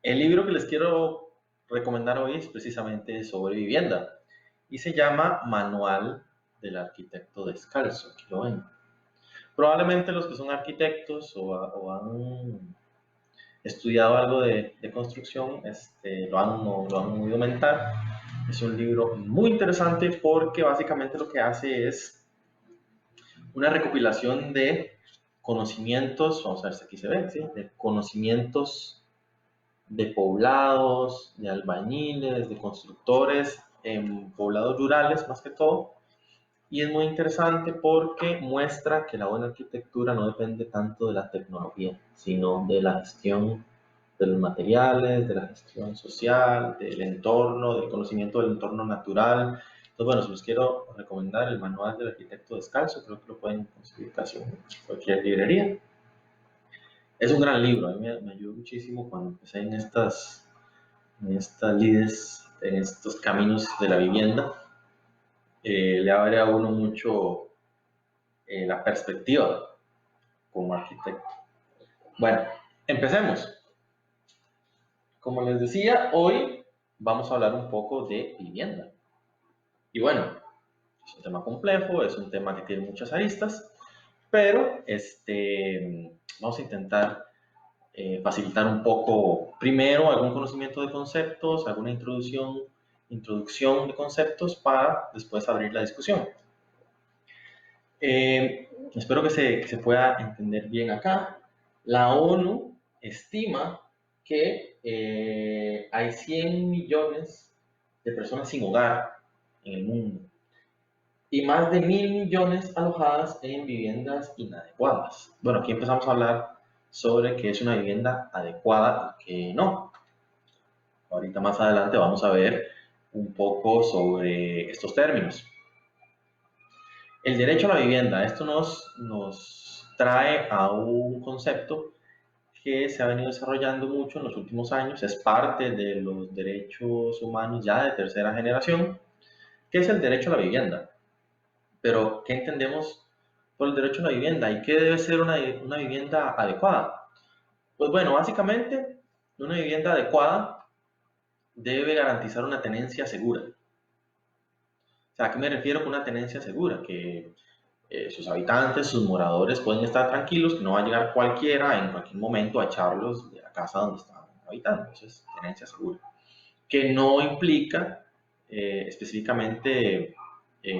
El libro que les quiero recomendar hoy es precisamente sobre vivienda y se llama Manual del Arquitecto Descalzo. Aquí lo ven. Probablemente los que son arquitectos o han estudiado algo de construcción lo han oído mentar. Es un libro muy interesante porque básicamente lo que hace es una recopilación de conocimientos, vamos a ver si aquí se ve, ¿sí? De conocimientos de poblados, de albañiles, de constructores en poblados rurales más que todo. Y es muy interesante porque muestra que la buena arquitectura no depende tanto de la tecnología, sino de la gestión de los materiales, de la gestión social, del entorno, del conocimiento del entorno natural. Entonces, bueno, si les quiero recomendar el manual del arquitecto descalzo, creo que lo pueden conseguir casi en cualquier librería. Es un gran libro, a mí me ayudó muchísimo cuando empecé en estas lides, en estos caminos de la vivienda. Le abre a uno mucho la perspectiva como arquitecto. Bueno, empecemos. Como les decía, hoy vamos a hablar un poco de vivienda. Y bueno, es un tema complejo, es un tema que tiene muchas aristas, pero vamos a intentar facilitar un poco, primero, algún conocimiento de conceptos, alguna introducción de conceptos para después abrir la discusión. Espero que se pueda entender bien acá. La ONU estima que hay 100 millones de personas sin hogar en el mundo y más de 1.000 millones alojadas en viviendas inadecuadas. Bueno, aquí empezamos a hablar sobre qué es una vivienda adecuada y qué no. Ahorita más adelante vamos a ver un poco sobre estos términos. El derecho a la vivienda, esto nos trae a un concepto que se ha venido desarrollando mucho en los últimos años, es parte de los derechos humanos ya de tercera generación, que es el derecho a la vivienda. Pero, ¿qué entendemos por el derecho a la vivienda y qué debe ser una vivienda adecuada? Pues bueno, básicamente, una vivienda adecuada debe garantizar una tenencia segura. O sea, ¿a qué me refiero con una tenencia segura? Que sus habitantes, sus moradores pueden estar tranquilos, que no va a llegar cualquiera en cualquier momento a echarlos de la casa donde están habitando. Eso es tenencia segura. Que no implica específicamente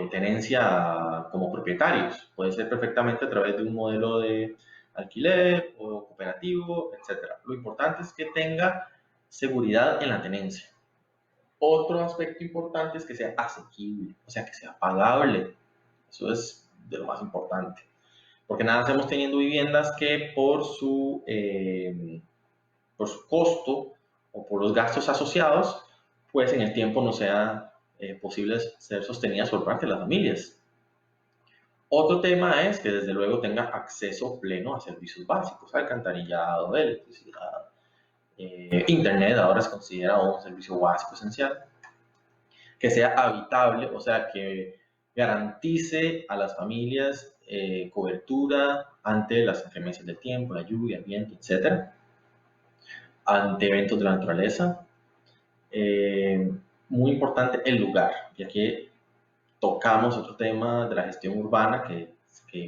tenencia como propietarios. Puede ser perfectamente a través de un modelo de alquiler o cooperativo, etc. Lo importante es que tenga seguridad en la tenencia. Otro aspecto importante es que sea asequible, o sea, que sea pagable. Eso es de lo más importante. Porque nada hacemos teniendo viviendas que por su costo o por los gastos asociados, pues en el tiempo no sea posible ser sostenidas por parte de las familias. Otro tema es que desde luego tenga acceso pleno a servicios básicos, alcantarillado, electricidad, internet, ahora se considera un servicio básico esencial, que sea habitable, o sea, que garantice a las familias cobertura ante las inclemencias del tiempo, la lluvia, el viento, etcétera, ante eventos de la naturaleza. Muy importante el lugar, ya que tocamos otro tema de la gestión urbana que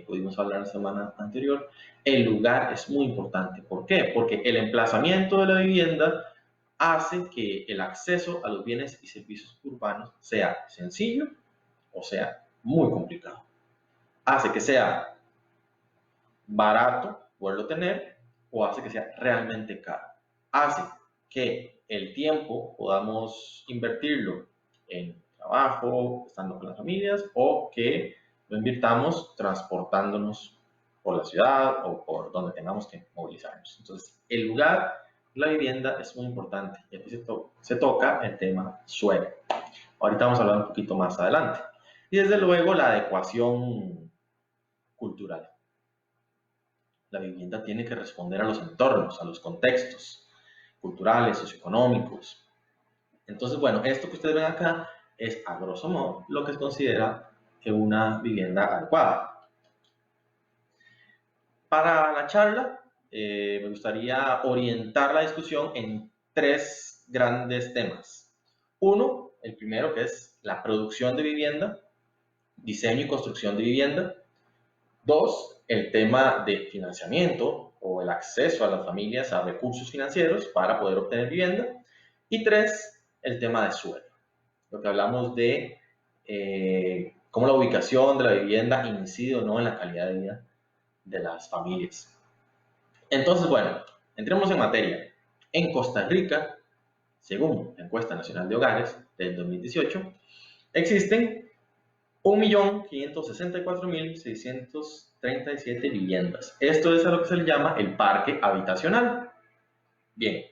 pudimos hablar la semana anterior. El lugar es muy importante. ¿Por qué? Porque el emplazamiento de la vivienda hace que el acceso a los bienes y servicios urbanos sea sencillo o sea muy complicado. Hace que sea barato poderlo tener o hace que sea realmente caro. Hace que el tiempo podamos invertirlo en trabajo, estando con las familias, o que lo invirtamos transportándonos por la ciudad o por donde tengamos que movilizarnos. Entonces, el lugar, la vivienda es muy importante. Y aquí se toca el tema suelo. Ahorita vamos a hablar un poquito más adelante. Y desde luego la adecuación cultural. La vivienda tiene que responder a los entornos, a los contextos culturales, socioeconómicos. Entonces, bueno, esto que ustedes ven acá es, a grosso modo, lo que se considera una vivienda adecuada. Para la charla, me gustaría orientar la discusión en tres grandes temas. Uno, el primero, que es la producción de vivienda, diseño y construcción de vivienda. Dos, el tema de financiamiento o el acceso a las familias a recursos financieros para poder obtener vivienda. Y tres, el tema de suelo. Lo que hablamos de cómo la ubicación de la vivienda incide o no en la calidad de vida de las familias. Entonces, bueno, entremos en materia. En Costa Rica, según la encuesta nacional de hogares del 2018, existen 1.564.637 viviendas. Esto es a lo que se le llama el parque habitacional. Bien,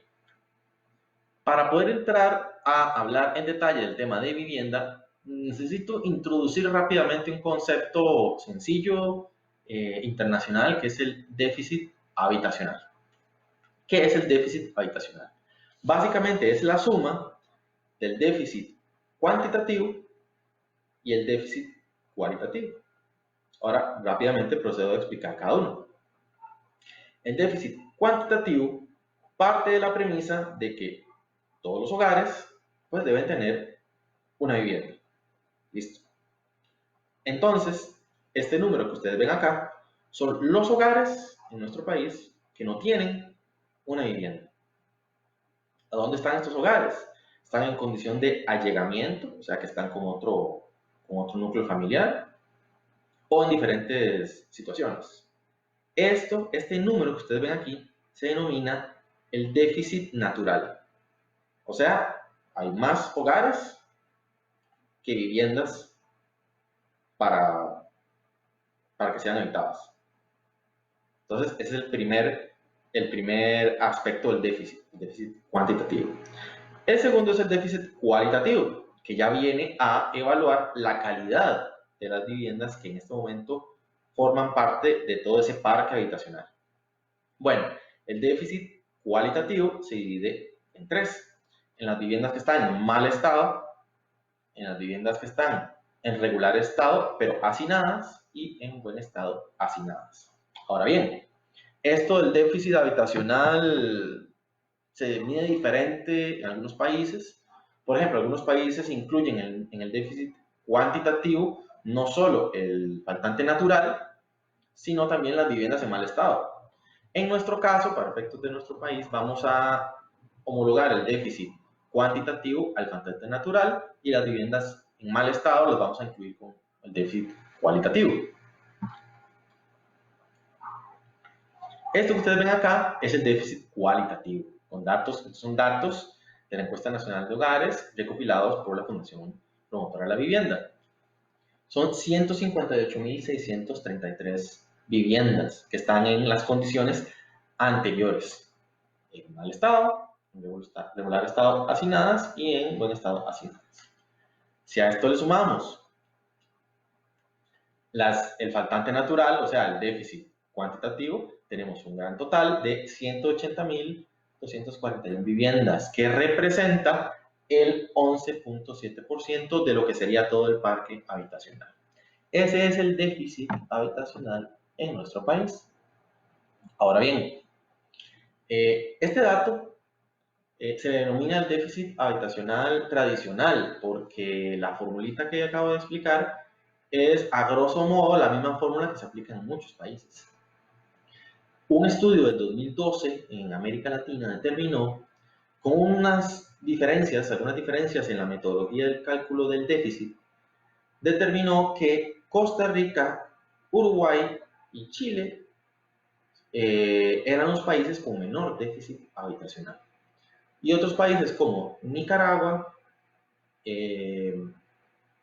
para poder entrar a hablar en detalle del tema de vivienda, necesito introducir rápidamente un concepto sencillo, internacional, que es el déficit habitacional. ¿Qué es el déficit habitacional? Básicamente es la suma del déficit cuantitativo y el déficit cualitativo. Ahora, rápidamente procedo a explicar cada uno. El déficit cuantitativo parte de la premisa de que todos los hogares pues deben tener una vivienda. Listo. Entonces, este número que ustedes ven acá son los hogares en nuestro país que no tienen una vivienda. ¿A dónde están estos hogares? Están en condición de allegamiento, o sea que están con otro núcleo familiar, o en diferentes situaciones. Este número que ustedes ven aquí se denomina el déficit natural. O sea, hay más hogares que viviendas para que sean habitadas. Entonces, ese es el primer aspecto del déficit, el déficit cuantitativo. El segundo es el déficit cualitativo, que ya viene a evaluar la calidad de las viviendas que en este momento forman parte de todo ese parque habitacional. Bueno, el déficit cualitativo se divide en tres. En las viviendas que están en mal estado, en las viviendas que están en regular estado, pero hacinadas, y en buen estado, hacinadas. Ahora bien, esto del déficit habitacional se mide diferente en algunos países. Por ejemplo, algunos países incluyen en el déficit cuantitativo no solo el faltante natural, sino también las viviendas en mal estado. En nuestro caso, para efectos de nuestro país, vamos a homologar el déficit cuantitativo al faltante natural y las viviendas en mal estado las vamos a incluir con el déficit cualitativo. Esto que ustedes ven acá es el déficit cualitativo, con datos, son datos de la encuesta nacional de hogares recopilados por la Fundación Promotora de la Vivienda. Son 158.633 viviendas que están en las condiciones anteriores, en mal estado, en regular estado hacinadas y en buen estado hacinadas. Si a esto le sumamos el faltante natural, o sea, el déficit cuantitativo, tenemos un gran total de 180.241 viviendas, que representa el 11.7% de lo que sería todo el parque habitacional. Ese es el déficit habitacional en nuestro país. Ahora bien, este dato se denomina el déficit habitacional tradicional porque la formulita que acabo de explicar es a grosso modo la misma fórmula que se aplica en muchos países. Un estudio del 2012 en América Latina determinó con algunas diferencias en la metodología del cálculo del déficit, determinó que Costa Rica, Uruguay y Chile eran los países con menor déficit habitacional. Y otros países como Nicaragua,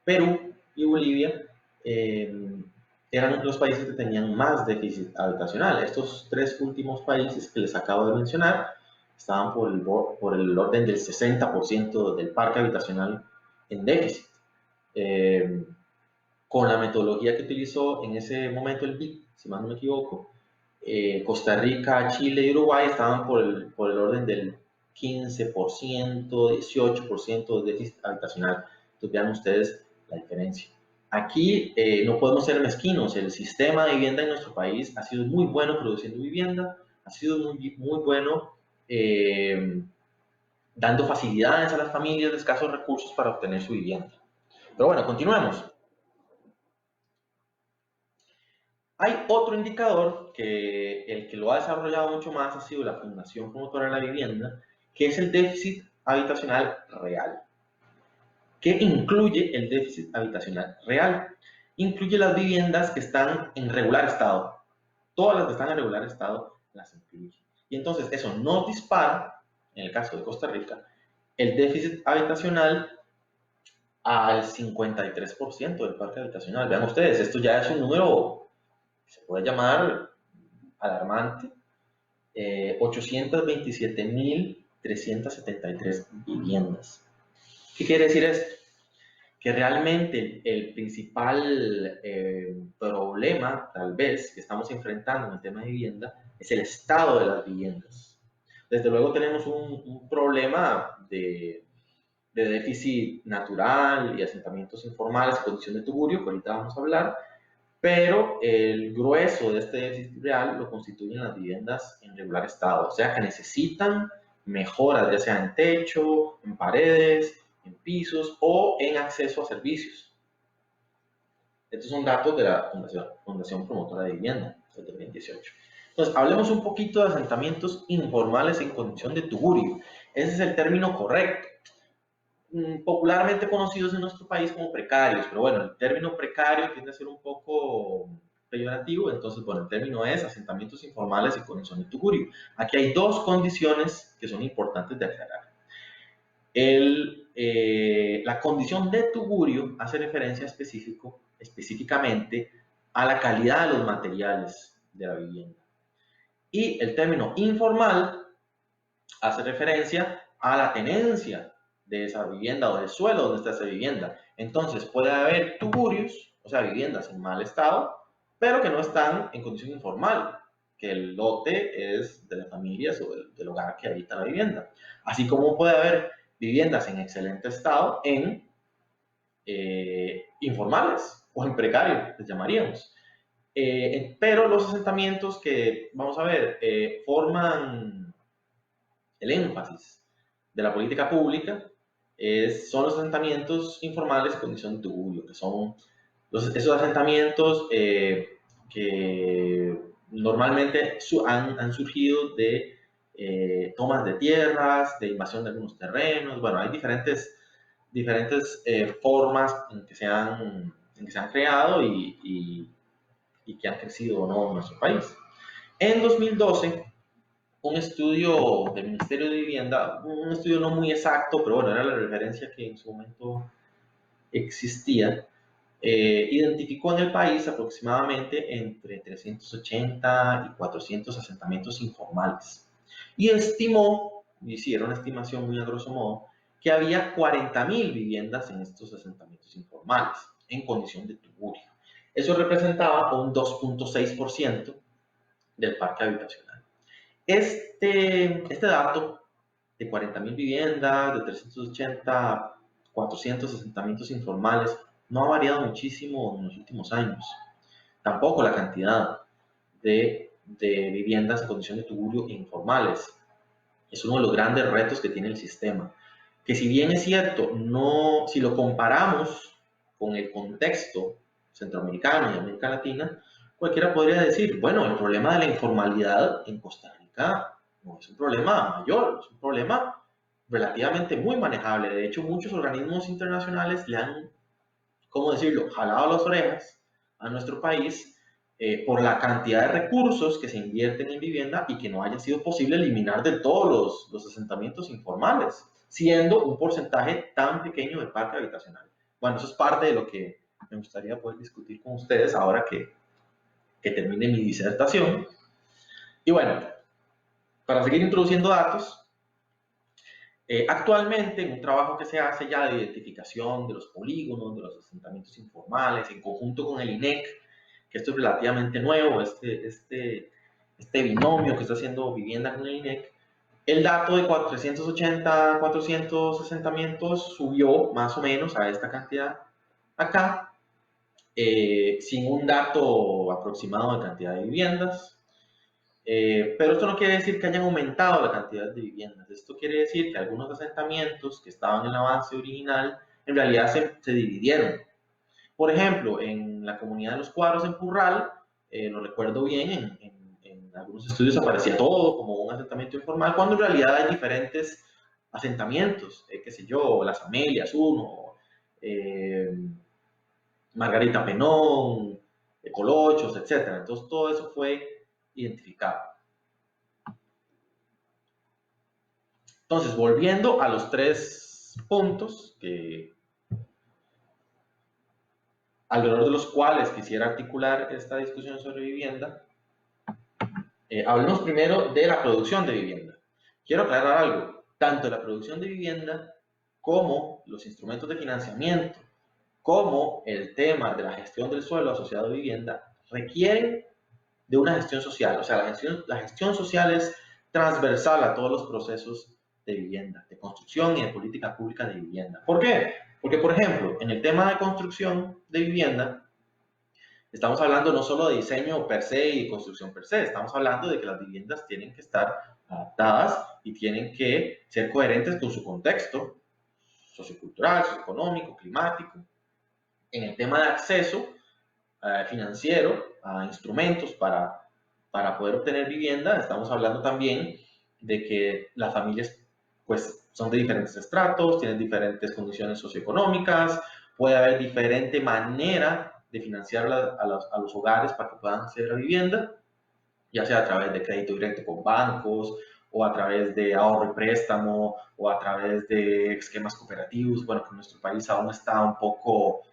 Perú y Bolivia eran los países que tenían más déficit habitacional. Estos tres últimos países que les acabo de mencionar estaban por el orden del 60% del parque habitacional en déficit. Con la metodología que utilizó en ese momento el BID, si mal no me equivoco, Costa Rica, Chile y Uruguay estaban por el orden del 15%, 18% de déficit habitacional. Entonces vean ustedes la diferencia. Aquí no podemos ser mezquinos. El sistema de vivienda en nuestro país ha sido muy bueno produciendo vivienda, ha sido muy bueno dando facilidades a las familias de escasos recursos para obtener su vivienda. Pero bueno, continuemos. Hay otro indicador que el que lo ha desarrollado mucho más ha sido la Fundación Promotora de la Vivienda, que es el déficit habitacional real. ¿Qué incluye el déficit habitacional real? Incluye las viviendas que están en regular estado. Todas las que están en regular estado las incluye. Y entonces eso nos dispara, en el caso de Costa Rica, el déficit habitacional al 53% del parque habitacional. Vean ustedes, esto ya es un número que se puede llamar alarmante. 827.373 viviendas. ¿Qué quiere decir esto? Que realmente el principal problema, tal vez, que estamos enfrentando en el tema de vivienda es el estado de las viviendas. Desde luego tenemos un problema de déficit natural y asentamientos informales en condición de tugurio, que ahorita vamos a hablar, pero el grueso de este déficit real lo constituyen las viviendas en regular estado, o sea que necesitan mejoras, ya sea en techo, en paredes, en pisos o en acceso a servicios. Estos son datos de la Fundación Promotora de Vivienda del 2018. Entonces, hablemos un poquito de asentamientos informales en condición de tugurio. Ese es el término correcto. Popularmente conocidos en nuestro país como precarios, pero bueno, el término precario tiende a ser un poco peyorativo, entonces, bueno, el término es asentamientos informales en condición de tugurio. Aquí hay dos condiciones que son importantes de aclarar. La condición de tugurio hace referencia específicamente a la calidad de los materiales de la vivienda. Y el término informal hace referencia a la tenencia de esa vivienda o del suelo donde está esa vivienda. Entonces puede haber tugurios, o sea, viviendas en mal estado, pero que no están en condición informal, que el lote es de las familias o del hogar que habita la vivienda. Así como puede haber viviendas en excelente estado en informales o en precarios, les llamaríamos. Pero los asentamientos que, vamos a ver, forman el énfasis de la política pública son los asentamientos informales en condición de tugurio, que son esos asentamientos que normalmente han surgido de tomas de tierras, de invasión de algunos terrenos. Bueno, hay diferentes formas en que se han creado y que han crecido o no en nuestro país. En 2012, un estudio del Ministerio de Vivienda, un estudio no muy exacto, pero bueno, era la referencia que en su momento existía, identificó en el país aproximadamente entre 380 y 400 asentamientos informales. Y estimó, hicieron una estimación muy a grosso modo, que había 40.000 viviendas en estos asentamientos informales, en condición de tugurio. Eso representaba un 2.6% del parque habitacional. Este dato de 40.000 viviendas, de 380, 400 asentamientos informales, no ha variado muchísimo en los últimos años. Tampoco la cantidad de viviendas en condición de tugurio informales. Es uno de los grandes retos que tiene el sistema. Que si bien es cierto, si lo comparamos con el contexto centroamericano y América Latina, cualquiera podría decir, bueno, el problema de la informalidad en Costa Rica no es un problema mayor, es un problema relativamente muy manejable. De hecho, muchos organismos internacionales le han, ¿cómo decirlo?, jalado las orejas a nuestro país por la cantidad de recursos que se invierten en vivienda y que no haya sido posible eliminar de todos los asentamientos informales, siendo un porcentaje tan pequeño del parque habitacional. Bueno, eso es parte de lo que me gustaría poder discutir con ustedes ahora que termine mi disertación. Y bueno, para seguir introduciendo datos, actualmente, en un trabajo que se hace ya de identificación de los polígonos, de los asentamientos informales, en conjunto con el INEC, que esto es relativamente nuevo, este binomio que está haciendo Vivienda con el INEC, el dato de 480, 400 asentamientos subió más o menos a esta cantidad acá, sin un dato aproximado de cantidad de viviendas. Pero esto no quiere decir que hayan aumentado la cantidad de viviendas. Esto quiere decir que algunos asentamientos que estaban en la base original en realidad se dividieron. Por ejemplo, en la comunidad de los Cuadros en Purral, lo recuerdo bien, en algunos estudios aparecía todo como un asentamiento informal, cuando en realidad hay diferentes asentamientos, qué sé yo, Las Amelias, uno, eh, Margarita Penón, Colochos, etc. Entonces todo eso fue identificado. Entonces, volviendo a los tres puntos que alrededor de los cuales quisiera articular esta discusión sobre vivienda, hablemos primero de la producción de vivienda. Quiero aclarar algo, tanto la producción de vivienda como los instrumentos de financiamiento, como el tema de la gestión del suelo asociado a vivienda, requieren de una gestión social. O sea, la gestión social es transversal a todos los procesos de vivienda, de construcción y de política pública de vivienda. ¿Por qué? Porque, por ejemplo, en el tema de construcción de vivienda, estamos hablando no solo de diseño per se y construcción per se, estamos hablando de que las viviendas tienen que estar adaptadas y tienen que ser coherentes con su contexto sociocultural, socioeconómico, climático. En el tema de acceso financiero a instrumentos para poder obtener vivienda, estamos hablando también de que las familias pues son de diferentes estratos, tienen diferentes condiciones socioeconómicas, puede haber diferente manera de financiar a los hogares para que puedan acceder a vivienda, ya sea a través de crédito directo con bancos, o a través de ahorro y préstamo, o a través de esquemas cooperativos. Bueno, que nuestro país aún está un poco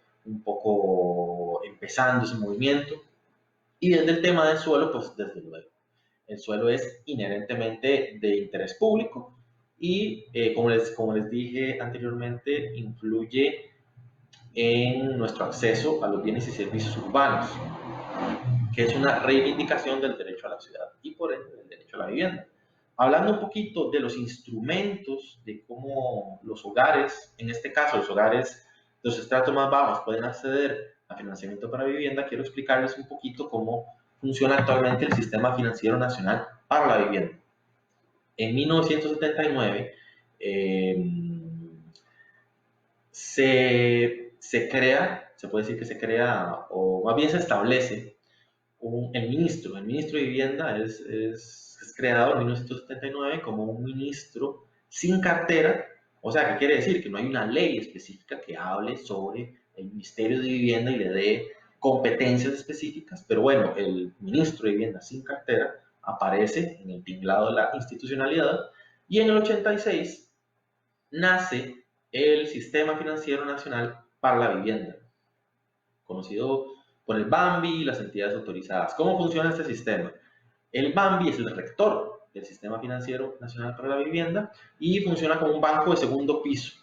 empezando ese movimiento. Y desde el tema del suelo, pues desde luego, el suelo es inherentemente de interés público y, como les dije anteriormente, influye en nuestro acceso a los bienes y servicios urbanos, que es una reivindicación del derecho a la ciudad y por ende del derecho a la vivienda. Hablando un poquito de los instrumentos, de cómo los hogares, en este caso los hogares de los estratos más bajos, pueden acceder a financiamiento para vivienda, quiero explicarles un poquito cómo funciona actualmente el Sistema Financiero Nacional para la Vivienda. En 1979 se crea, se puede decir que se crea, o más bien se establece el ministro de Vivienda es creado en 1979 como un ministro sin cartera, o sea, ¿qué quiere decir? Que no hay una ley específica que hable sobre el Ministerio de Vivienda y le dé competencias específicas, pero bueno, el ministro de Vivienda sin cartera aparece en el tinglado de la institucionalidad y en el 86 nace el Sistema Financiero Nacional para la Vivienda, conocido por el BAMBI y las entidades autorizadas. ¿Cómo funciona este sistema? El BAMBI es el rector del Sistema Financiero Nacional para la Vivienda y funciona como un banco de segundo piso,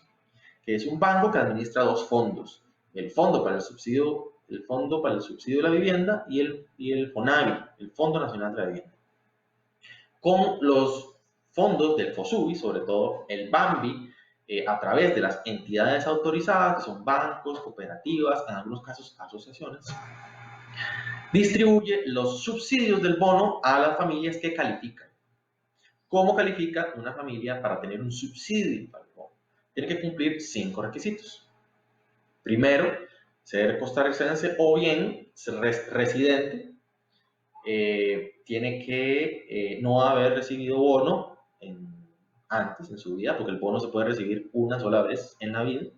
que es un banco que administra dos fondos, el Fondo para el Subsidio, de la Vivienda y el FONAVI, el Fondo Nacional de la Vivienda. Con los fondos del FOSUBI, sobre todo el BAMBI, a través de las entidades autorizadas, que son bancos, cooperativas, en algunos casos asociaciones, distribuye los subsidios del bono a las familias que califican. ¿Cómo califica una familia para tener un subsidio para el bono? Tiene que cumplir 5 requisitos. Primero, ser costarricense o bien ser residente. Tiene que no haber recibido bono antes en su vida, porque el bono se puede recibir una sola vez en la vida.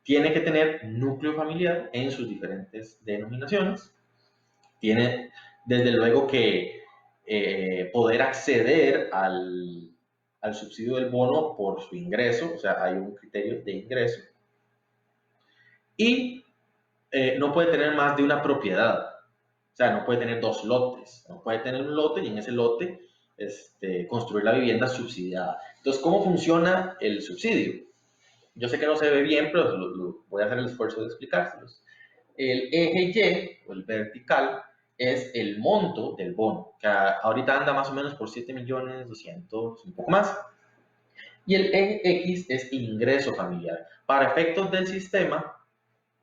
Tiene que tener núcleo familiar en sus diferentes denominaciones. Tiene, desde luego, que poder acceder al subsidio del bono por su ingreso, o sea, hay un criterio de ingreso. Y no puede tener más de una propiedad, o sea, no puede tener dos lotes, no puede tener un lote y en ese lote construir la vivienda subsidiada. Entonces, ¿cómo funciona el subsidio? Yo sé que no se ve bien, pero voy a hacer el esfuerzo de explicárselos. El eje Y, o el vertical, es el monto del bono, que ahorita anda más o menos por 7.200.000, un poco más. Y el eje X es ingreso familiar. Para efectos del sistema,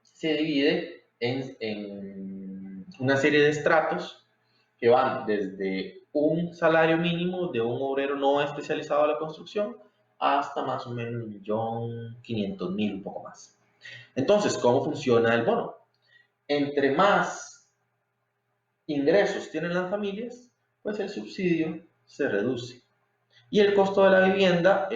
se divide en una serie de estratos que van desde un salario mínimo de un obrero no especializado a la construcción hasta más o menos 1.500.000, un poco más. Entonces, ¿cómo funciona el bono? Entre más ingresos tienen las familias, pues el subsidio se reduce. Y el costo de la vivienda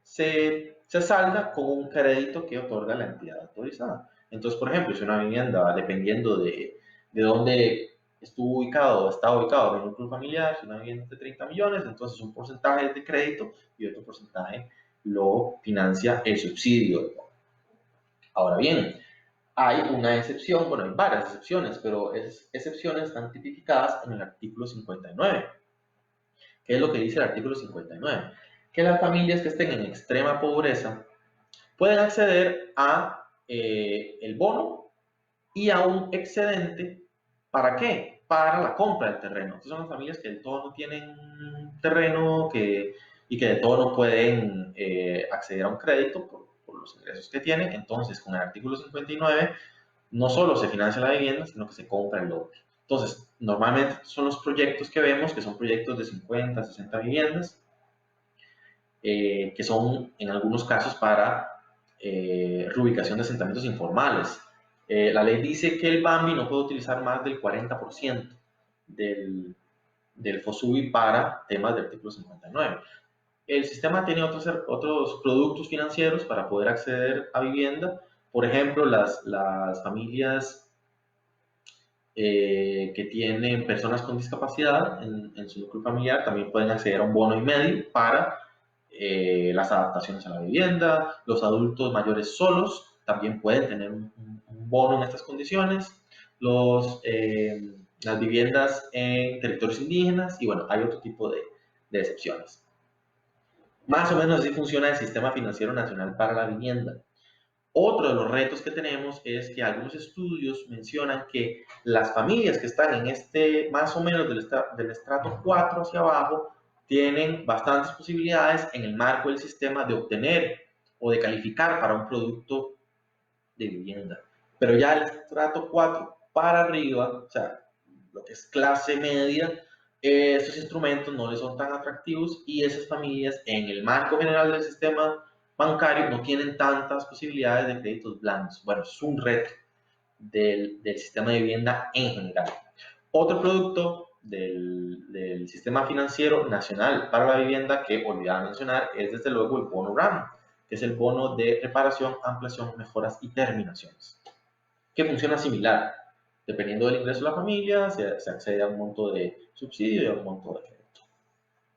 se salda con un crédito que otorga la entidad autorizada. Entonces, por ejemplo, si una vivienda, dependiendo de dónde estuvo ubicado o está ubicado el núcleo familiar, si una vivienda es de 30 millones, entonces un porcentaje es de crédito y otro porcentaje lo financia el subsidio. Ahora bien, hay una excepción, bueno, hay varias excepciones, pero esas excepciones están tipificadas en el artículo 59. ¿Qué es lo que dice el artículo 59? Que las familias que estén en extrema pobreza pueden acceder a el bono y a un excedente. ¿Para qué? Para la compra del terreno. Estas son las familias que del todo no tienen terreno y que de todo no pueden acceder a un crédito por los ingresos que tienen. Entonces, con el artículo 59, no solo se financia la vivienda, sino que se compra el lote. Entonces, normalmente son los proyectos que vemos, que son proyectos de 50, 60 viviendas, que son en algunos casos para reubicación de asentamientos informales. La ley dice que el BAMBI no puede utilizar más del 40% del FOSUBI para temas del artículo 59. El sistema tiene otros productos financieros para poder acceder a vivienda. Por ejemplo, las familias que tienen personas con discapacidad en su núcleo familiar también pueden acceder a un bono y medio para las adaptaciones a la vivienda. Los adultos mayores solos también pueden tener un bono en estas condiciones. Las viviendas en territorios indígenas y bueno, hay otro tipo de excepciones. Más o menos así funciona el Sistema Financiero Nacional para la Vivienda. Otro de los retos que tenemos es que algunos estudios mencionan que las familias que están en más o menos del estrato 4 hacia abajo, tienen bastantes posibilidades en el marco del sistema de obtener o de calificar para un producto de vivienda. Pero ya el estrato 4 para arriba, o sea, lo que es clase media, estos instrumentos no les son tan atractivos y esas familias en el marco general del sistema bancario no tienen tantas posibilidades de créditos blandos. Bueno, es un reto del sistema de vivienda en general. Otro producto del sistema financiero nacional para la vivienda que olvidaba mencionar es desde luego el bono RAM, que es el bono de reparación, ampliación, mejoras y terminaciones, que funciona similar. Dependiendo del ingreso de la familia, se accede a un monto de subsidio y a un monto de crédito.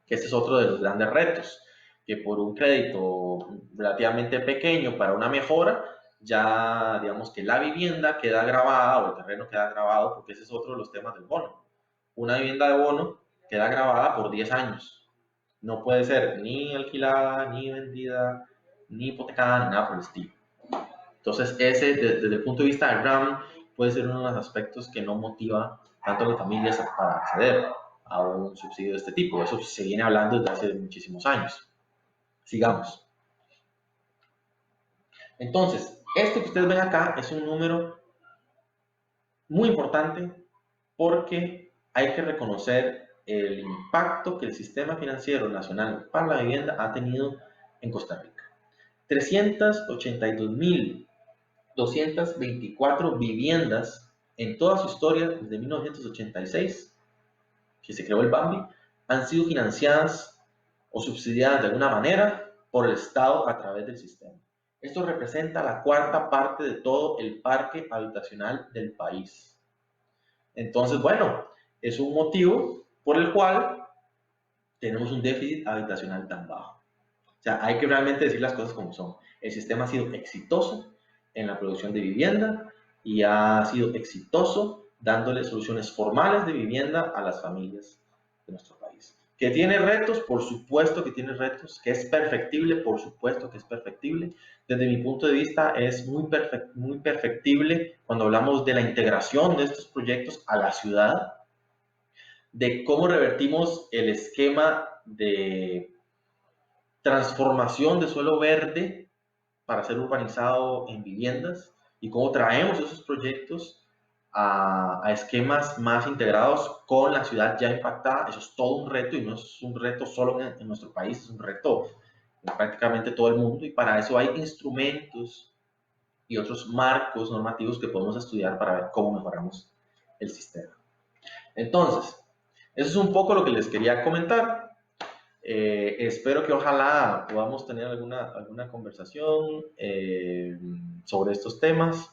Que este es otro de los grandes retos, que por un crédito relativamente pequeño para una mejora, ya digamos que la vivienda queda grabada o el terreno queda grabado, porque ese es otro de los temas del bono. Una vivienda de bono queda grabada por 10 años. No puede ser ni alquilada, ni vendida, ni hipotecada, ni nada por el estilo. Entonces, ese, desde el punto de vista del RAM, puede ser uno de los aspectos que no motiva tanto a las familias para acceder a un subsidio de este tipo. Eso se viene hablando desde hace muchísimos años. Sigamos. Entonces, esto que ustedes ven acá es un número muy importante porque hay que reconocer el impacto que el sistema financiero nacional para la vivienda ha tenido en Costa Rica. 382.224 viviendas en toda su historia desde 1986, que se creó el BAMBI, han sido financiadas o subsidiadas de alguna manera por el Estado a través del sistema. Esto representa la cuarta parte de todo el parque habitacional del país. Entonces, bueno, es un motivo por el cual tenemos un déficit habitacional tan bajo. O sea, hay que realmente decir las cosas como son. El sistema ha sido exitoso en la producción de vivienda y ha sido exitoso dándole soluciones formales de vivienda a las familias de nuestro país. ¿Que tiene retos? Por supuesto que tiene retos. ¿Que es perfectible? Por supuesto que es perfectible. Desde mi punto de vista es muy perfectible cuando hablamos de la integración de estos proyectos a la ciudad, de cómo revertimos el esquema de transformación de suelo verde para ser urbanizado en viviendas y cómo traemos esos proyectos a esquemas más integrados con la ciudad ya impactada. Eso es todo un reto y no es un reto solo en nuestro país, es un reto en prácticamente todo el mundo y para eso hay instrumentos y otros marcos normativos que podemos estudiar para ver cómo mejoramos el sistema. Entonces, eso es un poco lo que les quería comentar. Espero que ojalá podamos tener alguna conversación sobre estos temas.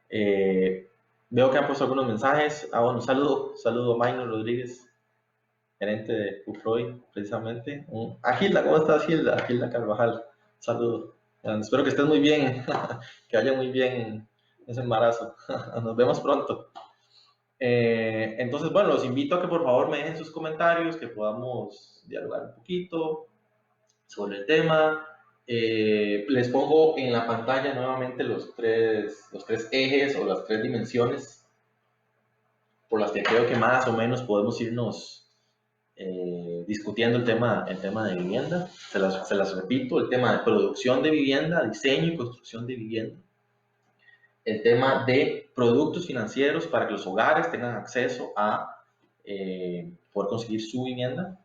Veo que han puesto algunos mensajes. Bueno, saludo a Maynor Rodríguez, gerente de UFROY, precisamente. A Gilda, ¿cómo estás, Gilda? Gilda Carvajal, saludo. Espero que estés muy bien, que vaya muy bien ese embarazo. Nos vemos pronto. Entonces, bueno, los invito a que por favor me dejen sus comentarios, que podamos dialogar un poquito sobre el tema. Les pongo en la pantalla nuevamente los tres ejes o las tres dimensiones por las que creo que más o menos podemos irnos discutiendo el tema de vivienda. Se las repito, el tema de producción de vivienda, diseño y construcción de vivienda. El tema de productos financieros para que los hogares tengan acceso a poder conseguir su vivienda.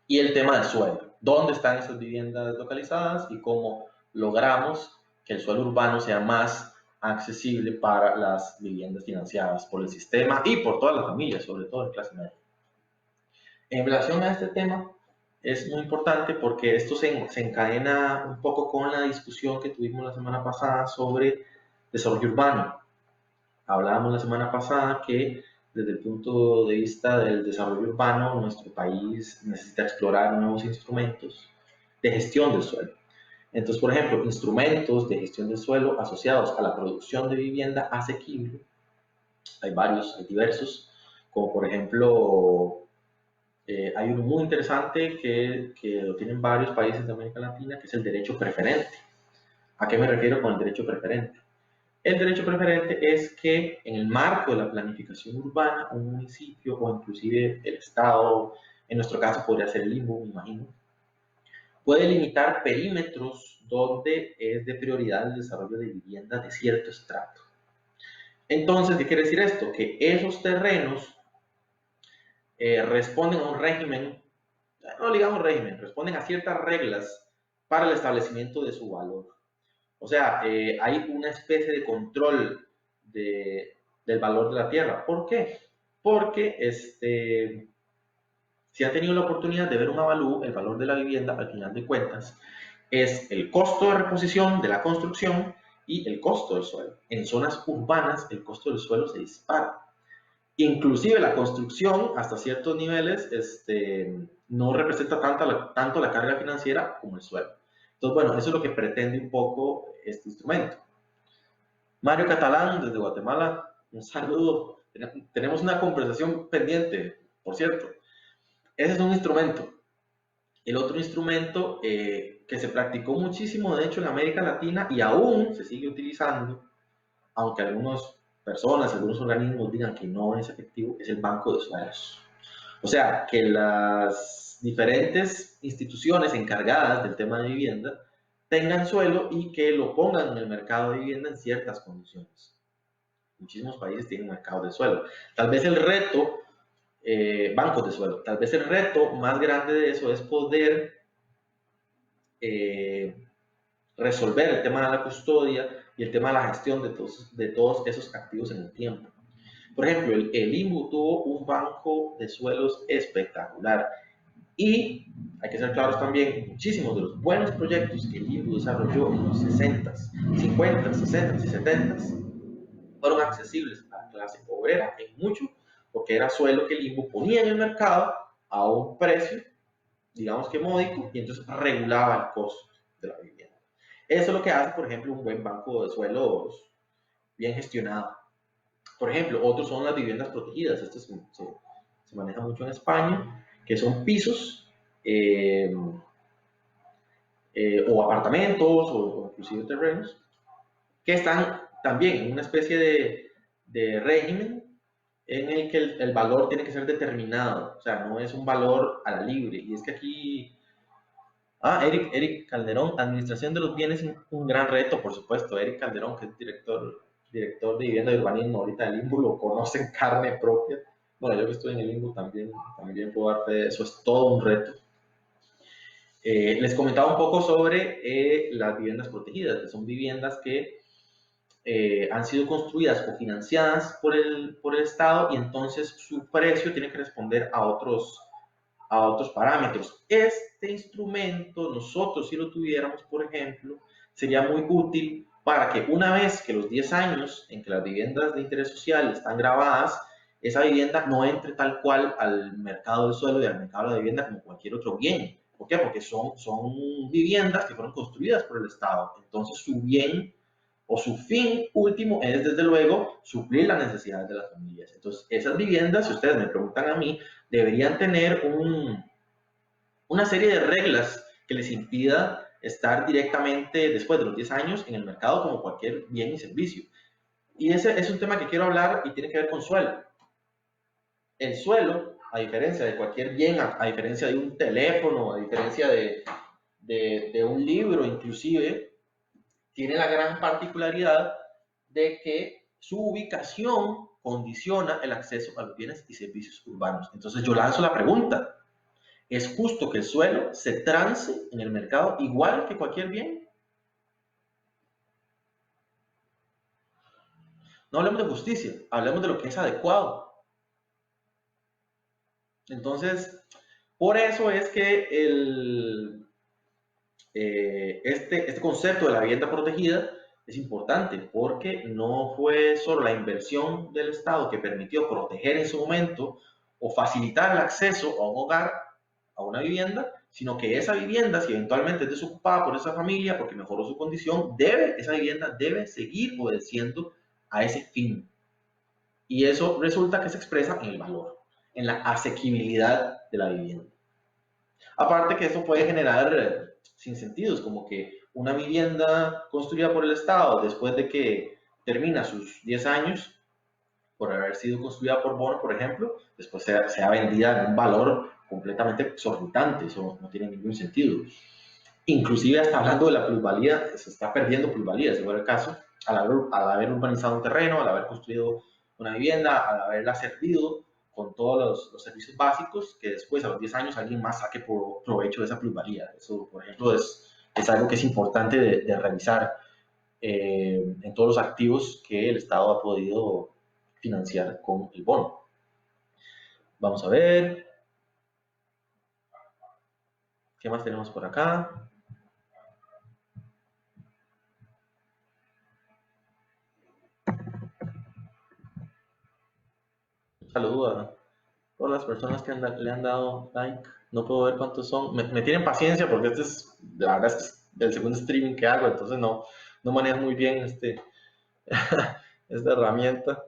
Y el tema del suelo, dónde están esas viviendas localizadas y cómo logramos que el suelo urbano sea más accesible para las viviendas financiadas por el sistema y por todas las familias, sobre todo de clase media. En relación a este tema, es muy importante porque esto se encadena un poco con la discusión que tuvimos la semana pasada sobre desarrollo urbano. Hablábamos la semana pasada que desde el punto de vista del desarrollo urbano, nuestro país necesita explorar nuevos instrumentos de gestión del suelo. Entonces, por ejemplo, instrumentos de gestión del suelo asociados a la producción de vivienda asequible. Hay varios, hay diversos, como por ejemplo, hay uno muy interesante que lo tienen varios países de América Latina, que es el derecho preferente. ¿A qué me refiero con el derecho preferente? El derecho preferente es que en el marco de la planificación urbana, un municipio o inclusive el Estado, en nuestro caso podría ser el limbo, me imagino, puede limitar perímetros donde es de prioridad el desarrollo de vivienda de cierto estrato. Entonces, ¿qué quiere decir esto? Que esos terrenos responden a un régimen, no digamos régimen, responden a ciertas reglas para el establecimiento de su valor. O sea, hay una especie de control del valor de la tierra. ¿Por qué? Porque si han tenido la oportunidad de ver un avalúo, el valor de la vivienda, al final de cuentas, es el costo de reposición de la construcción y el costo del suelo. En zonas urbanas, el costo del suelo se dispara. Inclusive la construcción, hasta ciertos niveles, no representa tanto la carga financiera como el suelo. Entonces, bueno, eso es lo que pretende un poco este instrumento. Mario Catalán, desde Guatemala, un saludo. Tenemos una conversación pendiente, por cierto. Ese es un instrumento. El otro instrumento que se practicó muchísimo, de hecho, en América Latina y aún se sigue utilizando, aunque algunas personas, algunos organismos digan que no es efectivo, es el banco de suelos. O sea, que las diferentes instituciones encargadas del tema de vivienda tengan suelo y que lo pongan en el mercado de vivienda en ciertas condiciones. Muchísimos países tienen mercado de suelo. Tal vez el reto, bancos de suelo, tal vez el reto más grande de eso es poder resolver el tema de la custodia y el tema de la gestión de todos esos activos en el tiempo. Por ejemplo, el INBU tuvo un banco de suelos espectacular y hay que ser claros también, muchísimos de los buenos proyectos que el INBU desarrolló en los 60s, 50s, 60s y 70s fueron accesibles a la clase obrera en mucho, porque era suelo que el INBU ponía en el mercado a un precio, digamos que módico, y entonces regulaba el costo de la vivienda. Eso es lo que hace, por ejemplo, un buen banco de suelos bien gestionado. Por ejemplo, otros son las viviendas protegidas. Esto se maneja mucho en España, que son pisos o apartamentos o inclusive terrenos que están también en una especie de régimen en el que el valor tiene que ser determinado, o sea, no es un valor a la libre. Y es que aquí, Eric Calderón, administración de los bienes, un gran reto, por supuesto. Eric Calderón, que es director director de vivienda y urbanismo ahorita en el Limbo, lo conoce en carne propia. Bueno, yo que estoy en el Limbo también puedo dar fe de eso, es todo un reto. Les comentaba un poco sobre las viviendas protegidas, que son viviendas que han sido construidas o financiadas por el Estado y entonces su precio tiene que responder a otros parámetros. Este instrumento, nosotros si lo tuviéramos, por ejemplo, sería muy útil para que una vez que los 10 años en que las viviendas de interés social están grabadas, esa vivienda no entre tal cual al mercado del suelo y al mercado de la vivienda como cualquier otro bien. ¿Por qué? Porque son viviendas que fueron construidas por el Estado. Entonces su bien o su fin último es, desde luego, suplir las necesidades de las familias. Entonces, esas viviendas, si ustedes me preguntan a mí, deberían tener una serie de reglas que les impida estar directamente después de los 10 años en el mercado como cualquier bien y servicio. Y ese es un tema que quiero hablar y tiene que ver con suelo. El suelo, a diferencia de cualquier bien, a diferencia de un teléfono, a diferencia de un libro inclusive, tiene la gran particularidad de que su ubicación condiciona el acceso a los bienes y servicios urbanos. Entonces yo lanzo la pregunta, ¿es justo que el suelo se trance en el mercado igual que cualquier bien? No hablemos de justicia, hablemos de lo que es adecuado. Entonces, por eso es que este concepto de la vivienda protegida es importante, porque no fue solo la inversión del Estado que permitió proteger en su momento o facilitar el acceso a un hogar, a una vivienda, sino que esa vivienda, si eventualmente es desocupada por esa familia porque mejoró su condición, esa vivienda debe seguir obedeciendo a ese fin. Y eso resulta que se expresa en el valor, en la asequibilidad de la vivienda. Aparte que esto puede generar sinsentidos, como que una vivienda construida por el Estado después de que termina sus 10 años, por haber sido construida por bono, por ejemplo, después sea vendida en un valor completamente exorbitante. Eso no tiene ningún sentido. Inclusive hasta hablando de la plusvalía, se está perdiendo plusvalía, si fuera el caso, al haber urbanizado un terreno, al haber construido una vivienda, al haberla servido con todos los servicios básicos, que después a los 10 años alguien más saque provecho de esa plusvalía. Eso, por ejemplo, es algo que es importante de revisar en todos los activos que el Estado ha podido financiar con el bono. Vamos a ver. ¿Qué más tenemos por acá? Saludos a todas las personas que le han dado like. No puedo ver cuántos son. Me tienen paciencia porque la verdad es el segundo streaming que hago, entonces no manejo muy bien esta herramienta.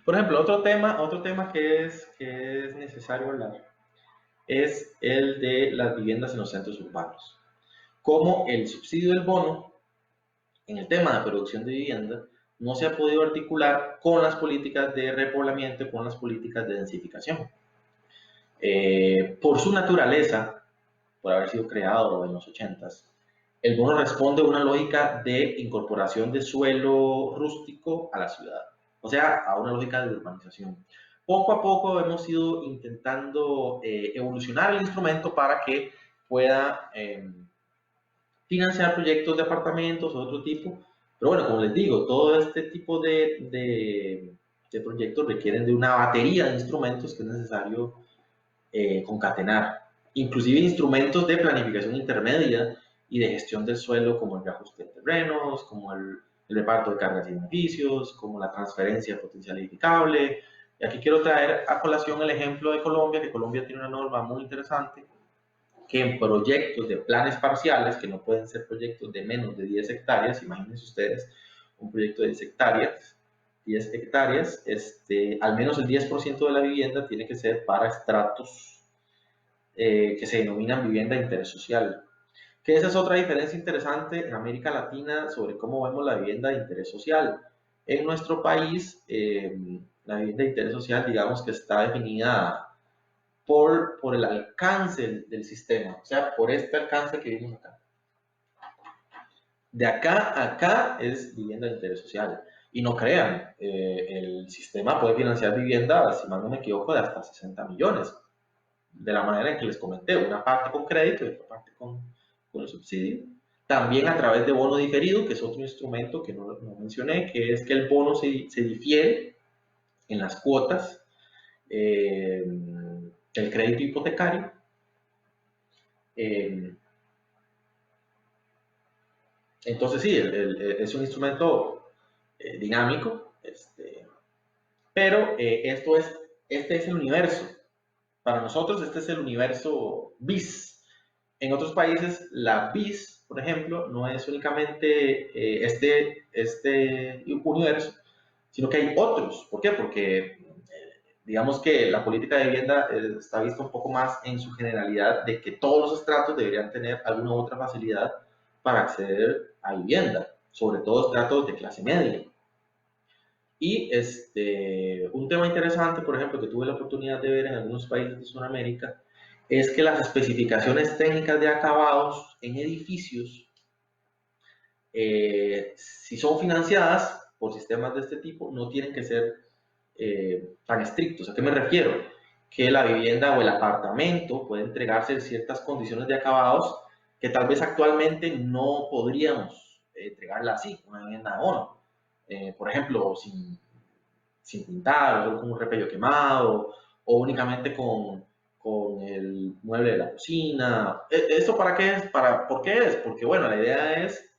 Por ejemplo, otro tema que es necesario hablar es el de las viviendas en los centros urbanos. Como el subsidio del bono en el tema de producción de vivienda no se ha podido articular con las políticas de repoblamiento, con las políticas de densificación. Por su naturaleza, por haber sido creado en los 80s, el bono responde a una lógica de incorporación de suelo rústico a la ciudad, o sea, a una lógica de urbanización. Poco a poco hemos ido intentando evolucionar el instrumento para que pueda financiar proyectos de apartamentos o otro tipo. Pero bueno, como les digo, todo este tipo de proyectos requieren de una batería de instrumentos que es necesario concatenar. Inclusive instrumentos de planificación intermedia y de gestión del suelo, como el reajuste de terrenos, como el reparto de cargas y beneficios, como la transferencia potencial edificable. Y aquí quiero traer a colación el ejemplo de Colombia, que Colombia tiene una norma muy interesante que en proyectos de planes parciales, que no pueden ser proyectos de menos de 10 hectáreas, imagínense ustedes, un proyecto de 10 hectáreas, al menos el 10% de la vivienda tiene que ser para estratos que se denominan vivienda de interés social. Que esa es otra diferencia interesante en América Latina sobre cómo vemos la vivienda de interés social. En nuestro país, la vivienda de interés social, digamos que está definida por el alcance del sistema, o sea, por este alcance que vimos acá. De acá a acá es vivienda de interés social. Y no crean, el sistema puede financiar vivienda, si mal no me equivoco, de hasta 60 millones. De la manera en que les comenté, una parte con crédito y otra parte con el subsidio. También a través de bono diferido, que es otro instrumento que no mencioné, que es que el bono se difiere en las cuotas del crédito hipotecario. Eh, entonces sí, es un instrumento dinámico, pero este es el universo. Para nosotros este es el universo bis. En otros países la bis, por ejemplo, no es únicamente este universo, sino que hay otros. ¿Por qué? Porque digamos que la política de vivienda está vista un poco más en su generalidad de que todos los estratos deberían tener alguna u otra facilidad para acceder a vivienda, sobre todo estratos de clase media. Y un tema interesante, por ejemplo, que tuve la oportunidad de ver en algunos países de Sudamérica, es que las especificaciones técnicas de acabados en edificios, si son financiadas por sistemas de este tipo, no tienen que ser tan estrictos. ¿A qué me refiero? Que la vivienda o el apartamento puede entregarse en ciertas condiciones de acabados que tal vez actualmente no podríamos entregarla así, una vivienda de bono. Por ejemplo, sin pintar, o solo con un repello quemado, o únicamente con el mueble de la cocina. ¿Esto para qué es? ¿Por qué es? Porque bueno, la idea es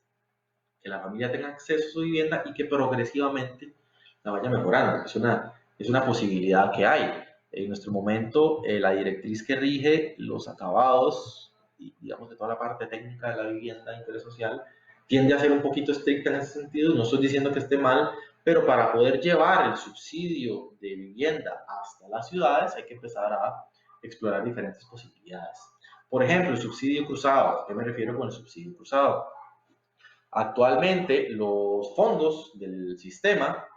que la familia tenga acceso a su vivienda y que progresivamente la vaya mejorando. Es una posibilidad que hay. En nuestro momento, la directriz que rige los acabados y digamos de toda la parte técnica de la vivienda de interés social tiende a ser un poquito estricta en ese sentido. No estoy diciendo que esté mal, pero para poder llevar el subsidio de vivienda hasta las ciudades hay que empezar a explorar diferentes posibilidades. Por ejemplo, el subsidio cruzado. ¿A qué me refiero con el subsidio cruzado? Actualmente los fondos del sistema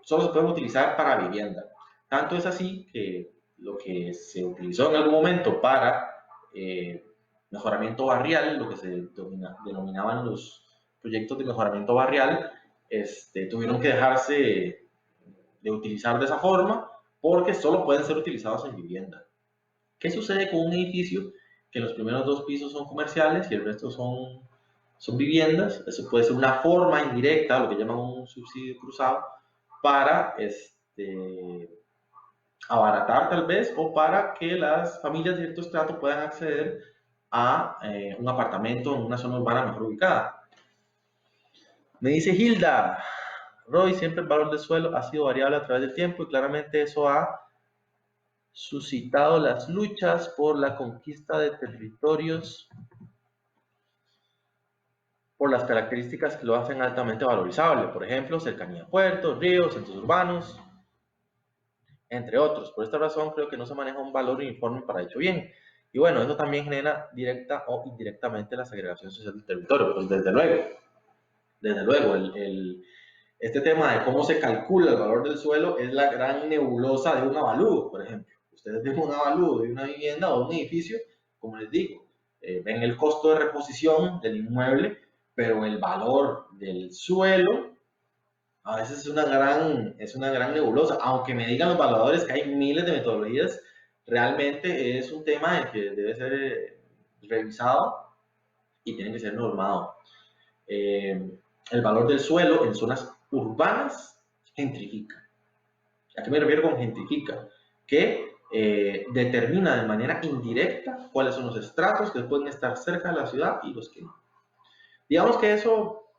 solo se pueden utilizar para vivienda. Tanto es así que lo que se utilizó en algún momento para mejoramiento barrial, lo que se denominaban los proyectos de mejoramiento barrial, tuvieron que dejarse de utilizar de esa forma porque solo pueden ser utilizados en vivienda. ¿Qué sucede con un edificio que los primeros dos pisos son comerciales y el resto son viviendas? Eso puede ser una forma indirecta, lo que llaman un subsidio cruzado, para abaratar tal vez o para que las familias de cierto estrato puedan acceder a un apartamento en una zona urbana mejor ubicada. Me dice Hilda, Roy, siempre el valor del suelo ha sido variable a través del tiempo y claramente eso ha suscitado las luchas por la conquista de territorios por las características que lo hacen altamente valorizable, por ejemplo, cercanía a puertos, ríos, centros urbanos, entre otros. Por esta razón creo que no se maneja un valor uniforme para dicho bien. Y bueno, eso también genera directa o indirectamente la segregación social del territorio, pues desde luego, este tema de cómo se calcula el valor del suelo es la gran nebulosa de un avalúo, por ejemplo. Ustedes ven un avalúo de una vivienda o un edificio, como les digo, ven el costo de reposición del inmueble, pero el valor del suelo a veces es una gran nebulosa. Aunque me digan los evaluadores que hay miles de metodologías, realmente es un tema que debe ser revisado y tiene que ser normado. El valor del suelo en zonas urbanas gentrifica. ¿A qué me refiero con gentrifica? Que determina de manera indirecta cuáles son los estratos que pueden estar cerca de la ciudad y los que no. Digamos que eso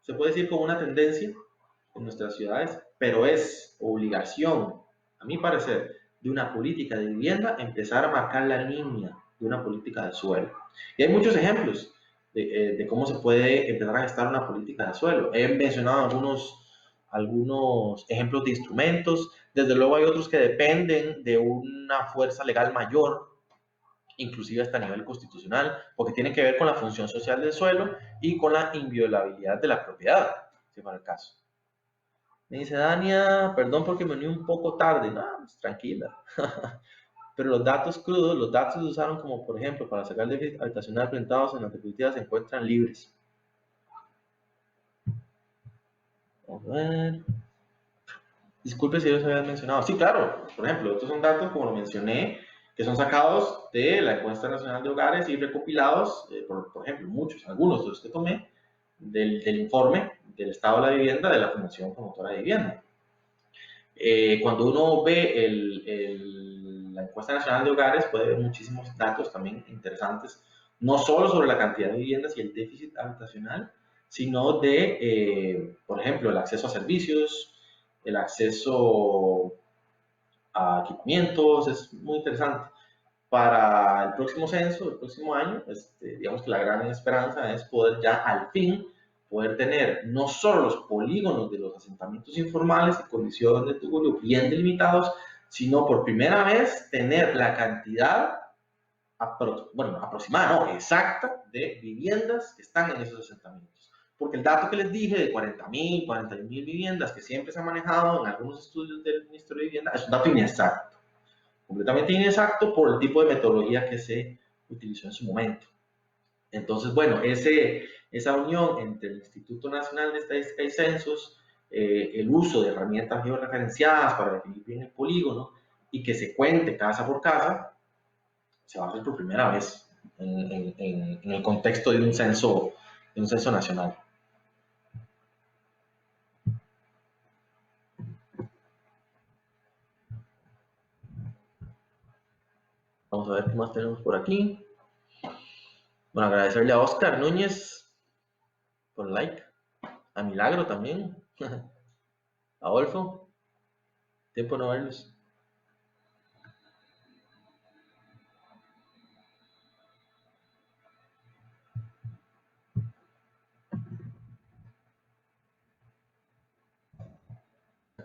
se puede decir como una tendencia en nuestras ciudades, pero es obligación, a mi parecer, de una política de vivienda empezar a marcar la línea de una política de suelo. Y hay muchos ejemplos de cómo se puede empezar a gestar una política de suelo. He mencionado algunos ejemplos de instrumentos, desde luego hay otros que dependen de una fuerza legal mayor, inclusive hasta a nivel constitucional, porque tienen que ver con la función social del suelo y con la inviolabilidad de la propiedad, si fuera el caso. Me dice Dania, perdón porque me uní un poco tarde. No, pues, tranquila. Pero los datos crudos, los datos que se usaron como por ejemplo para sacar el déficit habitacional presentados en las diapositivas se encuentran libres. Vamos a ver. Disculpe si los habían mencionado. Sí, claro. Por ejemplo, estos son datos, como lo mencioné, que son sacados de la Encuesta Nacional de Hogares y recopilados, por ejemplo, algunos de los que tomé, del informe del estado de la vivienda de la Fundación Promotora de Vivienda. Cuando uno ve la Encuesta Nacional de Hogares, puede ver muchísimos datos también interesantes, no solo sobre la cantidad de viviendas y el déficit habitacional, sino de, por ejemplo, el acceso a servicios, el acceso a equipamientos, es muy interesante. Para el próximo censo, el próximo año, digamos que la gran esperanza es poder ya al fin poder tener no solo los polígonos de los asentamientos informales y condiciones de tuburio bien delimitados, sino por primera vez tener la cantidad aproximada, no, exacta, de viviendas que están en esos asentamientos. Porque el dato que les dije de 40.000, 41.000 viviendas que siempre se ha manejado en algunos estudios del Ministerio de Vivienda es un dato inexacto, completamente inexacto por el tipo de metodología que se utilizó en su momento. Entonces, bueno, esa unión entre el Instituto Nacional de Estadística y Censos, el uso de herramientas georreferenciadas para definir bien el polígono y que se cuente casa por casa, se va a hacer por primera vez en el contexto de un censo nacional. Vamos a ver qué más tenemos por aquí. Bueno, agradecerle a Oscar Núñez por el like, a Milagro también, a Adolfo, tiempo no verlos.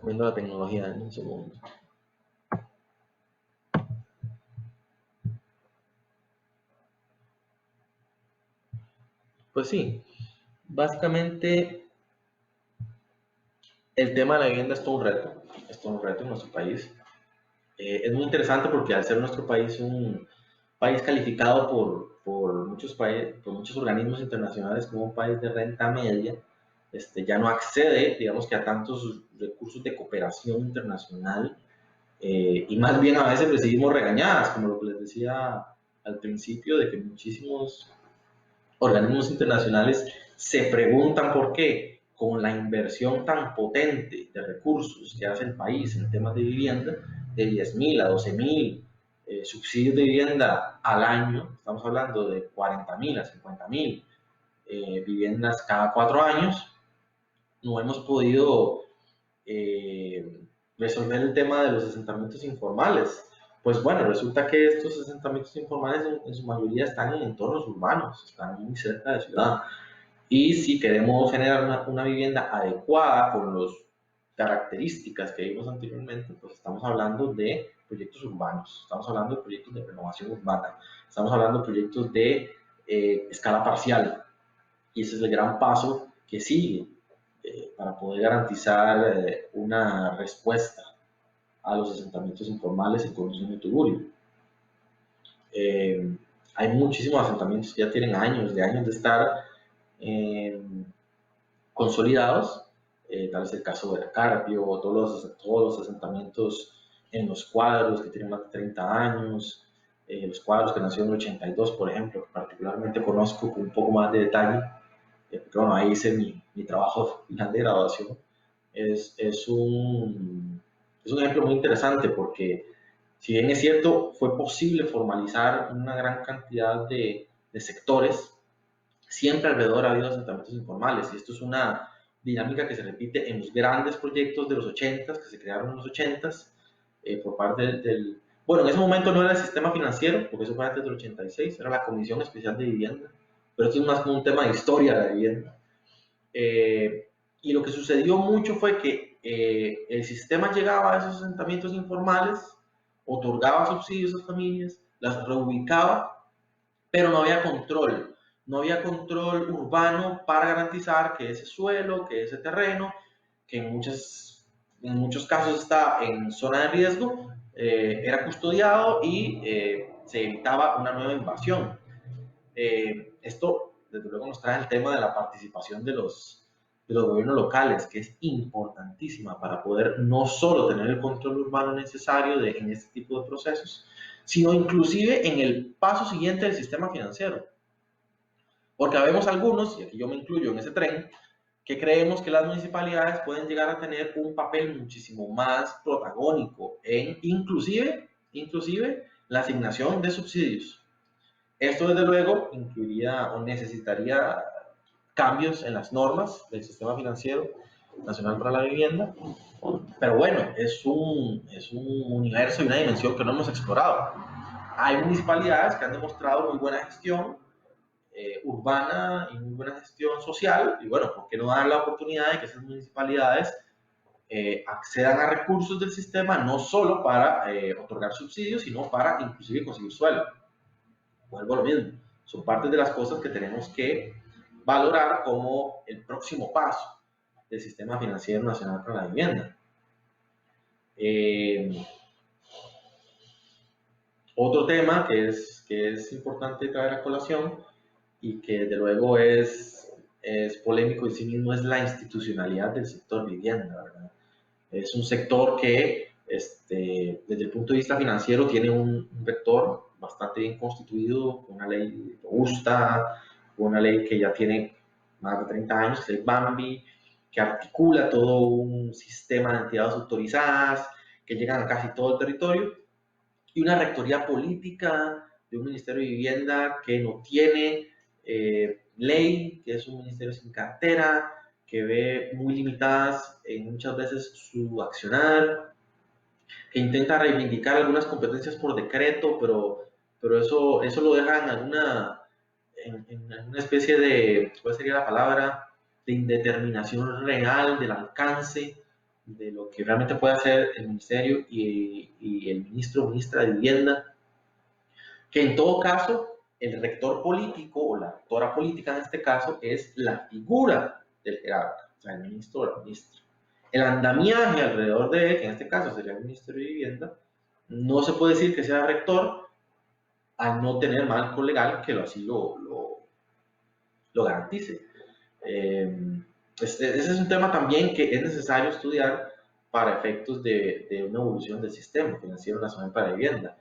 Viendo la tecnología en un segundo. Pues sí, básicamente el tema de la vivienda es todo un reto, en nuestro país. Es muy interesante porque al ser nuestro país un país calificado por muchos organismos internacionales como un país de renta media, ya no accede, digamos que a tantos recursos de cooperación internacional, y más bien a veces recibimos regañadas, como lo que les decía al principio, de que muchísimos organismos internacionales se preguntan por qué, con la inversión tan potente de recursos que hace el país en temas de vivienda, de 10.000 a 12.000 subsidios de vivienda al año, estamos hablando de 40.000 a 50.000 viviendas cada 4 años, no hemos podido resolver el tema de los asentamientos informales. Pues bueno, resulta que estos asentamientos informales en su mayoría están en entornos urbanos, están muy cerca de ciudad. Y si queremos generar una vivienda adecuada con las características que vimos anteriormente, pues estamos hablando de proyectos urbanos, estamos hablando de proyectos de renovación urbana, estamos hablando de proyectos de escala parcial. Y ese es el gran paso que sigue para poder garantizar una respuesta a los asentamientos informales en condiciones de tuburio. Hay muchísimos asentamientos que ya tienen años de estar consolidados, tal es el caso de la Carpio, todos los asentamientos en los Cuadros que tienen más de 30 años, los Cuadros que nacieron en el 82, por ejemplo, que particularmente conozco con un poco más de detalle, porque bueno, ahí hice mi trabajo final de graduación. Es un ejemplo muy interesante porque, si bien es cierto, fue posible formalizar una gran cantidad de sectores, siempre alrededor ha habido asentamientos informales, y esto es una dinámica que se repite en los grandes proyectos de los 80s, que se crearon en los 80s, por parte bueno, en ese momento no era el sistema financiero, porque eso fue antes del 86, era la Comisión Especial de Vivienda, pero esto es más como un tema de historia de la vivienda. Y lo que sucedió mucho fue que el sistema llegaba a esos asentamientos informales, otorgaba subsidios a familias, las reubicaba, pero no había control. No había control urbano para garantizar que ese suelo, que ese terreno, que en muchos casos está en zona de riesgo, era custodiado y se evitaba una nueva invasión. Esto, desde luego, nos trae el tema de la participación de los de los gobiernos locales, que es importantísima para poder no solo tener el control urbano necesario en este tipo de procesos, sino inclusive en el paso siguiente del sistema financiero. Porque habemos algunos, y aquí yo me incluyo en ese tren, que creemos que las municipalidades pueden llegar a tener un papel muchísimo más protagónico en inclusive la asignación de subsidios. Esto desde luego incluiría o necesitaría cambios en las normas del sistema financiero nacional para la vivienda, pero bueno, es un universo y una dimensión que no hemos explorado. Hay municipalidades que han demostrado muy buena gestión urbana y muy buena gestión social, y bueno, ¿por qué no dar la oportunidad de que esas municipalidades accedan a recursos del sistema no solo para otorgar subsidios, sino para inclusive conseguir suelo? Vuelvo a lo mismo, son partes de las cosas que tenemos que valorar como el próximo paso del sistema financiero nacional para la vivienda. Otro tema que es importante traer a colación y que desde luego es polémico en sí mismo es la institucionalidad del sector vivienda, ¿verdad? Es un sector que desde el punto de vista financiero tiene un vector bastante bien constituido, una ley robusta, una ley que ya tiene más de 30 años, que es el BAMBI, que articula todo un sistema de entidades autorizadas que llegan a casi todo el territorio, y una rectoría política de un Ministerio de Vivienda que no tiene ley, que es un ministerio sin cartera, que ve muy limitadas muchas veces su accionar, que intenta reivindicar algunas competencias por decreto, pero eso lo deja en alguna especie de, ¿cuál sería la palabra?, de indeterminación real del alcance de lo que realmente puede hacer el ministerio y el ministro o ministra de Vivienda, que en todo caso el rector político o la rectora política en este caso es la figura del jerarca, o sea, el ministro o la ministra. El andamiaje alrededor de él, que en este caso sería el Ministerio de Vivienda, no se puede decir que sea rector al no tener marco legal que así lo garantice. Ese es un tema también que es necesario estudiar para efectos de una evolución del sistema financiero nacional para vivienda.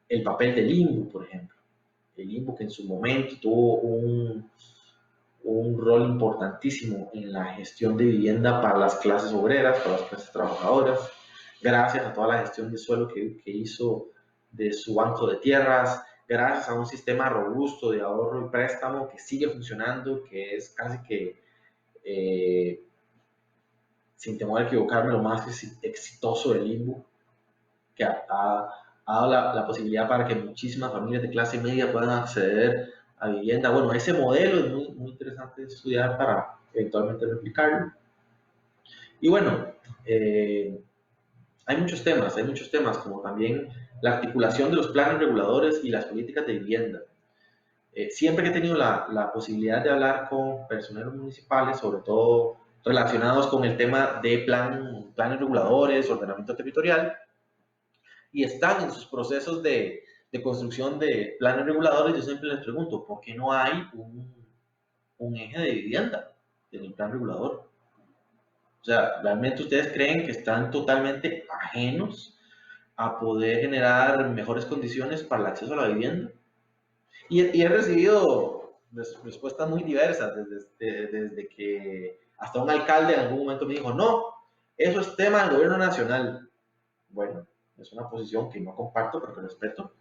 El papel del INBU, por ejemplo. El INBU que en su momento tuvo un rol importantísimo en la gestión de vivienda para las clases obreras, para las clases trabajadoras, gracias a toda la gestión de suelo que hizo de su banco de tierras, gracias a un sistema robusto de ahorro y préstamo que sigue funcionando, que es casi que, sin temor a equivocarme, lo más exitoso del INBU, que ha dado la posibilidad para que muchísimas familias de clase media puedan acceder a vivienda. Bueno, ese modelo es muy interesante de estudiar para eventualmente replicarlo. Y bueno, hay muchos temas, como también la articulación de los planes reguladores y las políticas de vivienda. Siempre que he tenido la posibilidad de hablar con personeros municipales, sobre todo relacionados con el tema de planes reguladores, ordenamiento territorial, y están en sus procesos de construcción de planes reguladores, yo siempre les pregunto, ¿por qué no hay un eje de vivienda en el plan regulador? O sea, ¿realmente ustedes creen que están totalmente ajenos a poder generar mejores condiciones para el acceso a la vivienda? Y he recibido respuestas muy diversas, desde que hasta un alcalde en algún momento me dijo, no, eso es tema del gobierno nacional. Bueno, es una posición que no comparto, pero que respeto.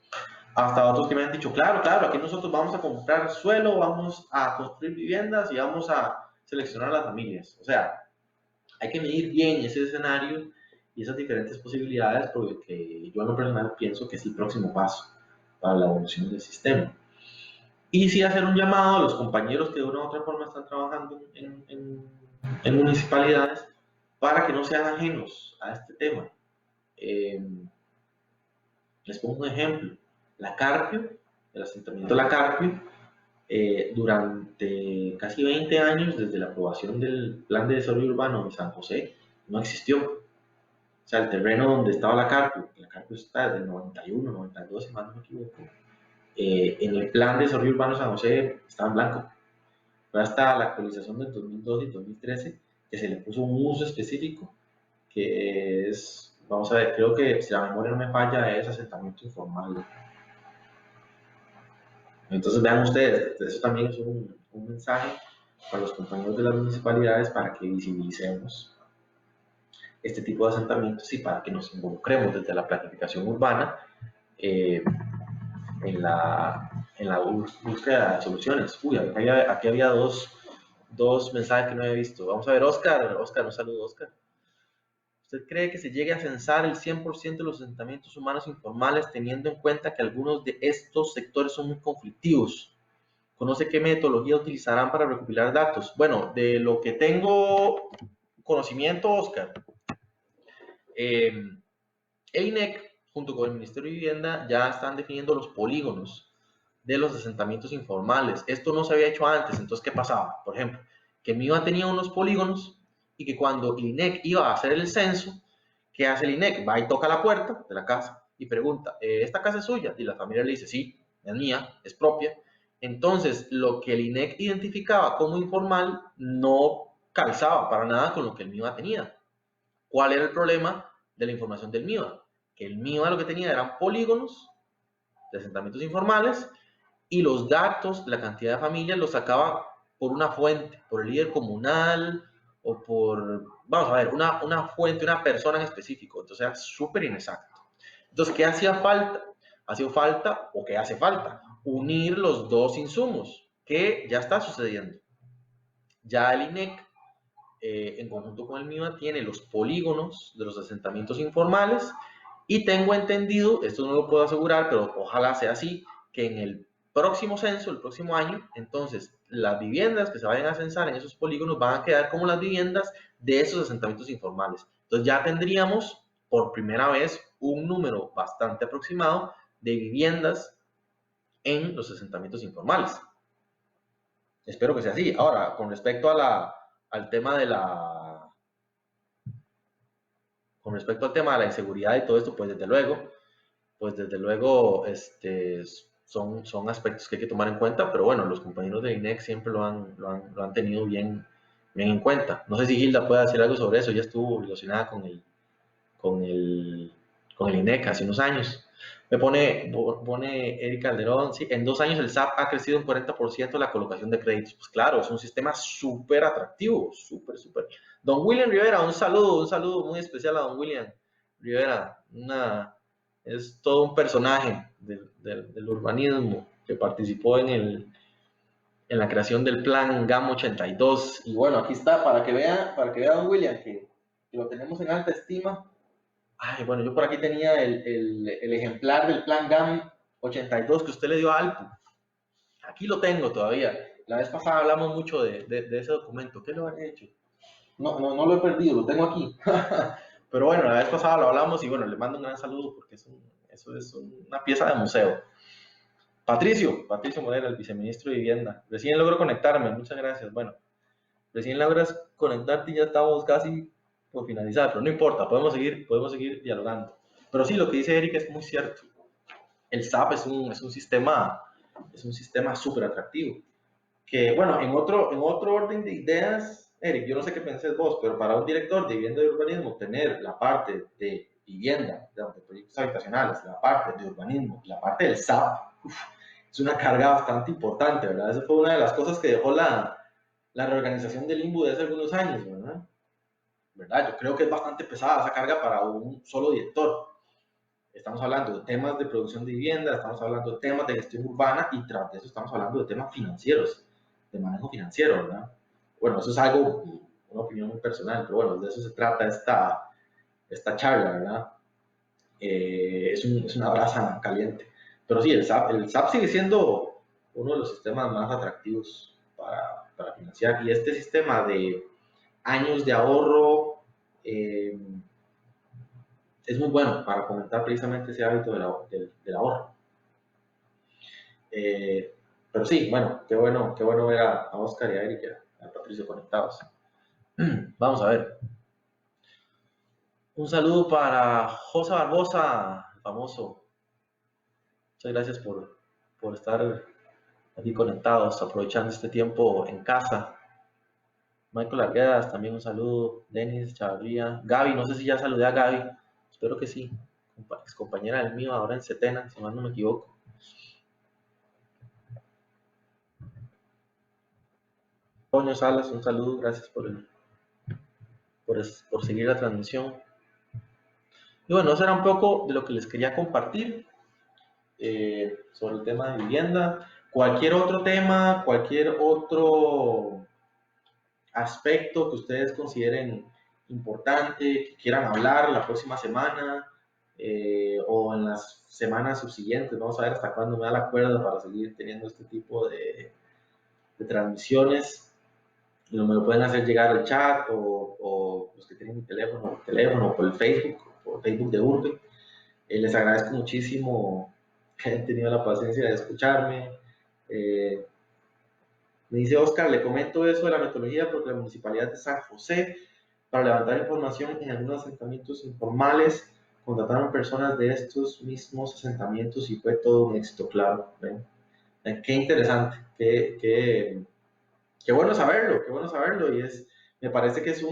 Hasta otros que me han dicho, claro, claro, aquí nosotros vamos a comprar suelo, vamos a construir viviendas y vamos a seleccionar a las familias. O sea, hay que medir bien ese escenario y esas diferentes posibilidades, porque yo en lo personal pienso que es el próximo paso para la evolución del sistema. Y sí hacer un llamado a los compañeros que de una u otra forma están trabajando en municipalidades para que no sean ajenos a este tema. Les pongo un ejemplo. La Carpio, el asentamiento de la Carpio, durante casi 20 años, desde la aprobación del Plan de Desarrollo Urbano de San José, no existió. O sea, el terreno donde estaba la Carpio está desde el 91, 92, si mal no me equivoco, en el Plan de Desarrollo Urbano de San José estaba en blanco. Fue hasta la actualización del 2012 y 2013 que se le puso un uso específico, que es, vamos a ver, creo que si la memoria no me falla, es asentamiento informal. Entonces vean ustedes, eso también es un mensaje para los compañeros de las municipalidades para que visibilicemos este tipo de asentamientos y para que nos involucremos desde la planificación urbana eh, en la búsqueda de soluciones. Uy, aquí había dos mensajes que no había visto. Vamos a ver, Oscar, un saludo, Oscar. ¿Usted cree que se llegue a censar el 100% de los asentamientos humanos informales teniendo en cuenta que algunos de estos sectores son muy conflictivos? ¿Conoce qué metodología utilizarán para recopilar datos? Bueno, de lo que tengo conocimiento, Oscar, el INEC junto con el Ministerio de Vivienda ya están definiendo los polígonos de los asentamientos informales. Esto no se había hecho antes, entonces ¿qué pasaba? Por ejemplo, que MIVA tenía unos polígonos y que cuando el INEC iba a hacer el censo, ¿qué hace el INEC? Va y toca la puerta de la casa y pregunta, ¿esta casa es suya? Y la familia le dice, sí, es mía, es propia. Entonces, lo que el INEC identificaba como informal no calzaba para nada con lo que el MIVA tenía. ¿Cuál era el problema de la información del MIVA? Que el MIVA lo que tenía eran polígonos de asentamientos informales y los datos, la cantidad de familias, los sacaba por una fuente, por el líder comunal o por, vamos a ver, una fuente, una persona en específico. Entonces era súper inexacto. Entonces, ¿qué hacía falta? Hacía falta, o qué hace falta, unir los dos insumos, que ya está sucediendo. Ya el INEC, en conjunto con el MIVA, tiene los polígonos de los asentamientos informales y tengo entendido, esto no lo puedo asegurar, pero ojalá sea así, que en el próximo censo, el próximo año, entonces las viviendas que se vayan a censar en esos polígonos van a quedar como las viviendas de esos asentamientos informales. Entonces ya tendríamos por primera vez un número bastante aproximado de viviendas en los asentamientos informales. Espero que sea así. Ahora, con respecto al tema de la con respecto al tema de la inseguridad y todo esto, pues desde luego son aspectos que hay que tomar en cuenta, pero bueno, los compañeros de INEC siempre lo han tenido bien en cuenta. No sé si Gilda puede decir algo sobre eso, ella estuvo relacionada con el, con el INEC hace unos años. Pone Eric Calderón, sí, en 2 años el SAP ha crecido un 40% la colocación de créditos. Pues claro, es un sistema súper atractivo, súper. Don William Rivera, un saludo muy especial a don William Rivera. Es todo un personaje del urbanismo que participó en la creación del plan GAM 82. Y bueno, aquí está, para que vea don William, que lo tenemos en alta estima. Ay, bueno, yo por aquí tenía el ejemplar del plan GAM 82 que usted le dio a Alpu. Aquí lo tengo todavía. La vez pasada hablamos mucho de ese documento. ¿Qué lo han hecho? No lo he perdido, lo tengo aquí. Pero bueno, la vez pasada lo hablamos y bueno, le mando un gran saludo porque eso es una pieza de museo. Patricio Morera, el viceministro de Vivienda. Recién logro conectarme, muchas gracias. Bueno, recién logras conectarte y ya estamos casi por finalizar, pero no importa, podemos seguir dialogando. Pero sí, lo que dice Eric es muy cierto. El SAP es un sistema súper atractivo. Que bueno, en otro orden de ideas, Eric, yo no sé qué pensés vos, pero para un director de vivienda y urbanismo, tener la parte de vivienda, de proyectos habitacionales, la parte de urbanismo, la parte del SAP, es una carga bastante importante, ¿verdad? Esa fue una de las cosas que dejó la reorganización del INBU de hace algunos años, ¿verdad? Yo creo que es bastante pesada esa carga para un solo director. Estamos hablando de temas de producción de vivienda, estamos hablando de temas de gestión urbana y tras de eso estamos hablando de temas financieros, de manejo financiero, ¿verdad? Bueno, eso es algo, una opinión muy personal, pero bueno, de eso se trata esta charla, ¿verdad? Es una brasa caliente. Pero sí, el SAP sigue siendo uno de los sistemas más atractivos para financiar y este sistema de años de ahorro es muy bueno para fomentar precisamente ese hábito del ahorro. Pero sí, bueno, qué bueno ver a Oscar y a Eric y a Patricio conectados. Vamos a ver. Un saludo para José Barbosa, el famoso. Muchas gracias por estar aquí conectados, aprovechando este tiempo en casa. Michael Arguedas, también un saludo. Denis Chavarría. Gaby, no sé si ya saludé a Gaby. Espero que sí. Ex compañera del mío ahora en Setena, si mal no me equivoco. Toño Salas, un saludo. Gracias por seguir la transmisión. Y bueno, eso era un poco de lo que les quería compartir sobre el tema de vivienda. Cualquier otro tema, cualquier otro aspecto que ustedes consideren importante, que quieran hablar la próxima semana o en las semanas subsiguientes. Vamos a ver hasta cuándo me da la cuerda para seguir teniendo este tipo de transmisiones. Y me lo pueden hacer llegar al chat o los que tienen mi teléfono o por el Facebook de Urbe. Les agradezco muchísimo que hayan tenido la paciencia de escucharme. Eh, Me dice Oscar, le comento eso de la metodología porque la Municipalidad de San José, para levantar información en algunos asentamientos informales, contrataron personas de estos mismos asentamientos y fue todo un éxito, claro. ¿Ven? Qué interesante, qué bueno saberlo y me parece que es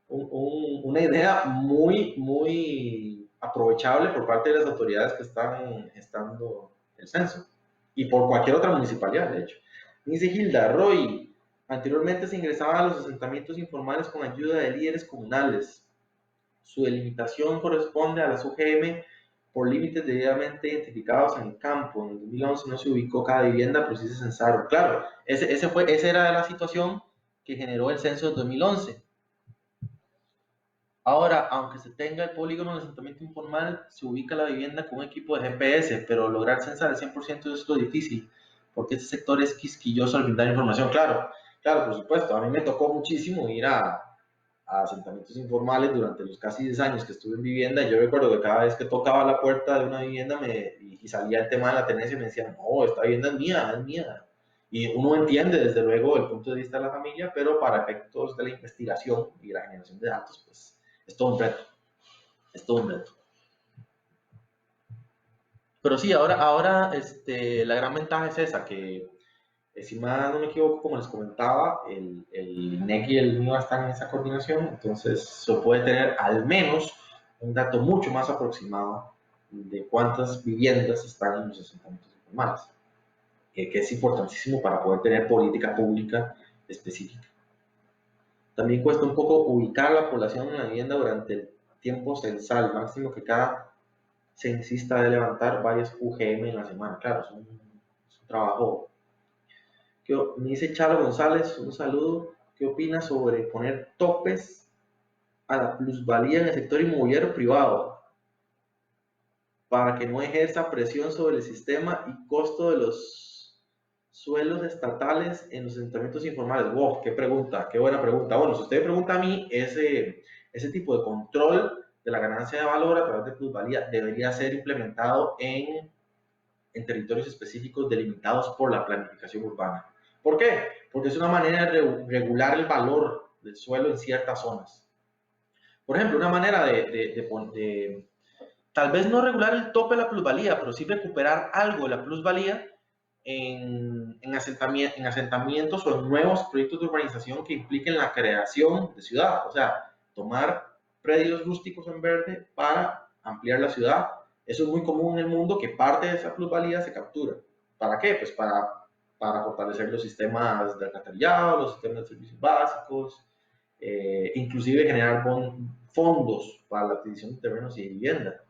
una idea muy aprovechable por parte de las autoridades que están gestando el censo y por cualquier otra municipalidad, de hecho. Dice Gilda, Roy, anteriormente se ingresaba a los asentamientos informales con ayuda de líderes comunales. Su delimitación corresponde a las UGM por límites debidamente identificados en el campo. En el 2011 no se ubicó cada vivienda, pero sí se censaron. Claro, esa era la situación que generó el censo de 2011. Ahora, aunque se tenga el polígono de asentamiento informal, se ubica la vivienda con un equipo de GPS, pero lograr censar el 100% es lo difícil, porque este sector es quisquilloso al brindar información. Claro, claro, por supuesto. A mí me tocó muchísimo ir a asentamientos informales durante los casi 10 años que estuve en vivienda. Y yo recuerdo que cada vez que tocaba la puerta de una vivienda y salía el tema de la tenencia, me decían, no, esta vivienda es mía, es mía. Y uno entiende desde luego el punto de vista de la familia, pero para efectos de la investigación y la generación de datos, pues es todo un reto, es todo un reto. Pero sí, ahora la gran ventaja es esa, que si más no me equivoco, como les comentaba, el INEC y el MIBA están en esa coordinación, entonces se puede tener al menos un dato mucho más aproximado de cuántas viviendas están en los asentamientos informales, que es importantísimo para poder tener política pública específica. También cuesta un poco ubicar la población en la vivienda durante el tiempo censal, máximo que cada censista de levantar varias UGM en la semana. Claro, es un trabajo. Me dice Chalo González, un saludo. ¿Qué opina sobre poner topes a la plusvalía en el sector inmobiliario privado para que no ejerza presión sobre el sistema y costo de los suelos estatales en los asentamientos informales? Wow, qué pregunta, qué buena pregunta. Bueno, si usted me pregunta a mí, ese tipo de control de la ganancia de valor a través de plusvalía debería ser implementado en territorios específicos delimitados por la planificación urbana. ¿Por qué? Porque es una manera de regular el valor del suelo en ciertas zonas. Por ejemplo, una manera de tal vez no regular el tope de la plusvalía, pero sí recuperar algo de la plusvalía en asentamientos o en nuevos proyectos de urbanización que impliquen la creación de ciudad. O sea, tomar predios rústicos en verde para ampliar la ciudad. Eso es muy común en el mundo, que parte de esa plusvalía se captura. ¿Para qué? Pues para fortalecer los sistemas de alcantarillado, los sistemas de servicios básicos, inclusive generar fondos para la adquisición de terrenos y de vivienda.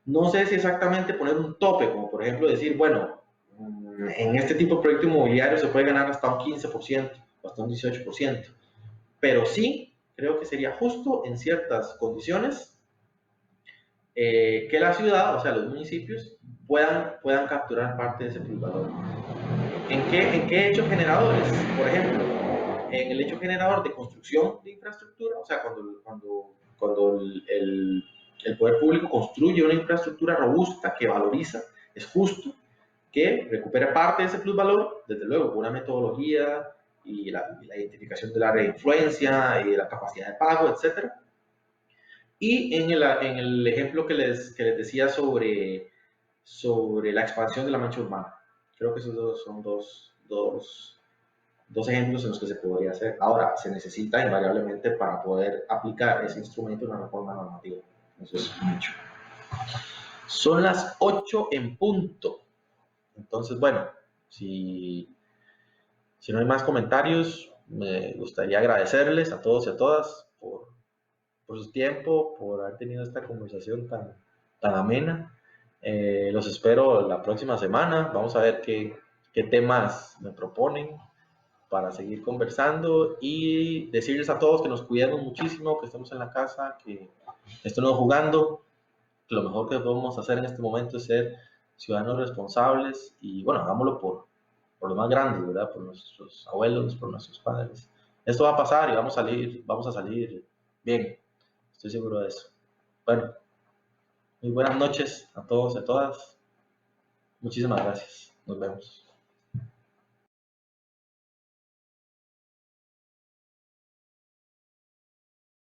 No sé si exactamente poner un tope, como por ejemplo decir, bueno, en este tipo de proyecto inmobiliario se puede ganar hasta un 15% o hasta un 18%, pero sí creo que sería justo en ciertas condiciones que la ciudad, o sea, los municipios, puedan capturar parte de ese plusvalor. ¿En qué hechos generadores? Por ejemplo, en el hecho generador de construcción de infraestructura, o sea, cuando el poder público construye una infraestructura robusta que valoriza, es justo que recupere parte de ese plusvalor, desde luego, con una metodología y la identificación del área de influencia y de la capacidad de pago, etc. Y en el ejemplo que les decía sobre la expansión de la mancha urbana. Creo que esos son dos dos ejemplos en los que se podría hacer. Ahora, se necesita invariablemente para poder aplicar ese instrumento una reforma normativa. Eso es un hecho. Son las 8 en punto. Entonces, bueno, si no hay más comentarios, me gustaría agradecerles a todos y a todas por su tiempo, por haber tenido esta conversación tan amena. Los espero la próxima semana. Vamos a ver qué temas me proponen para seguir conversando y decirles a todos que nos cuidemos muchísimo, que estemos en la casa, que estemos jugando, que lo mejor que podemos hacer en este momento es ser ciudadanos responsables y bueno, hagámoslo por los más grandes, ¿verdad? Por nuestros abuelos, por nuestros padres. Esto va a pasar y vamos a salir bien, estoy seguro de eso. Bueno, muy buenas noches a todos y a todas. Muchísimas gracias. Nos vemos.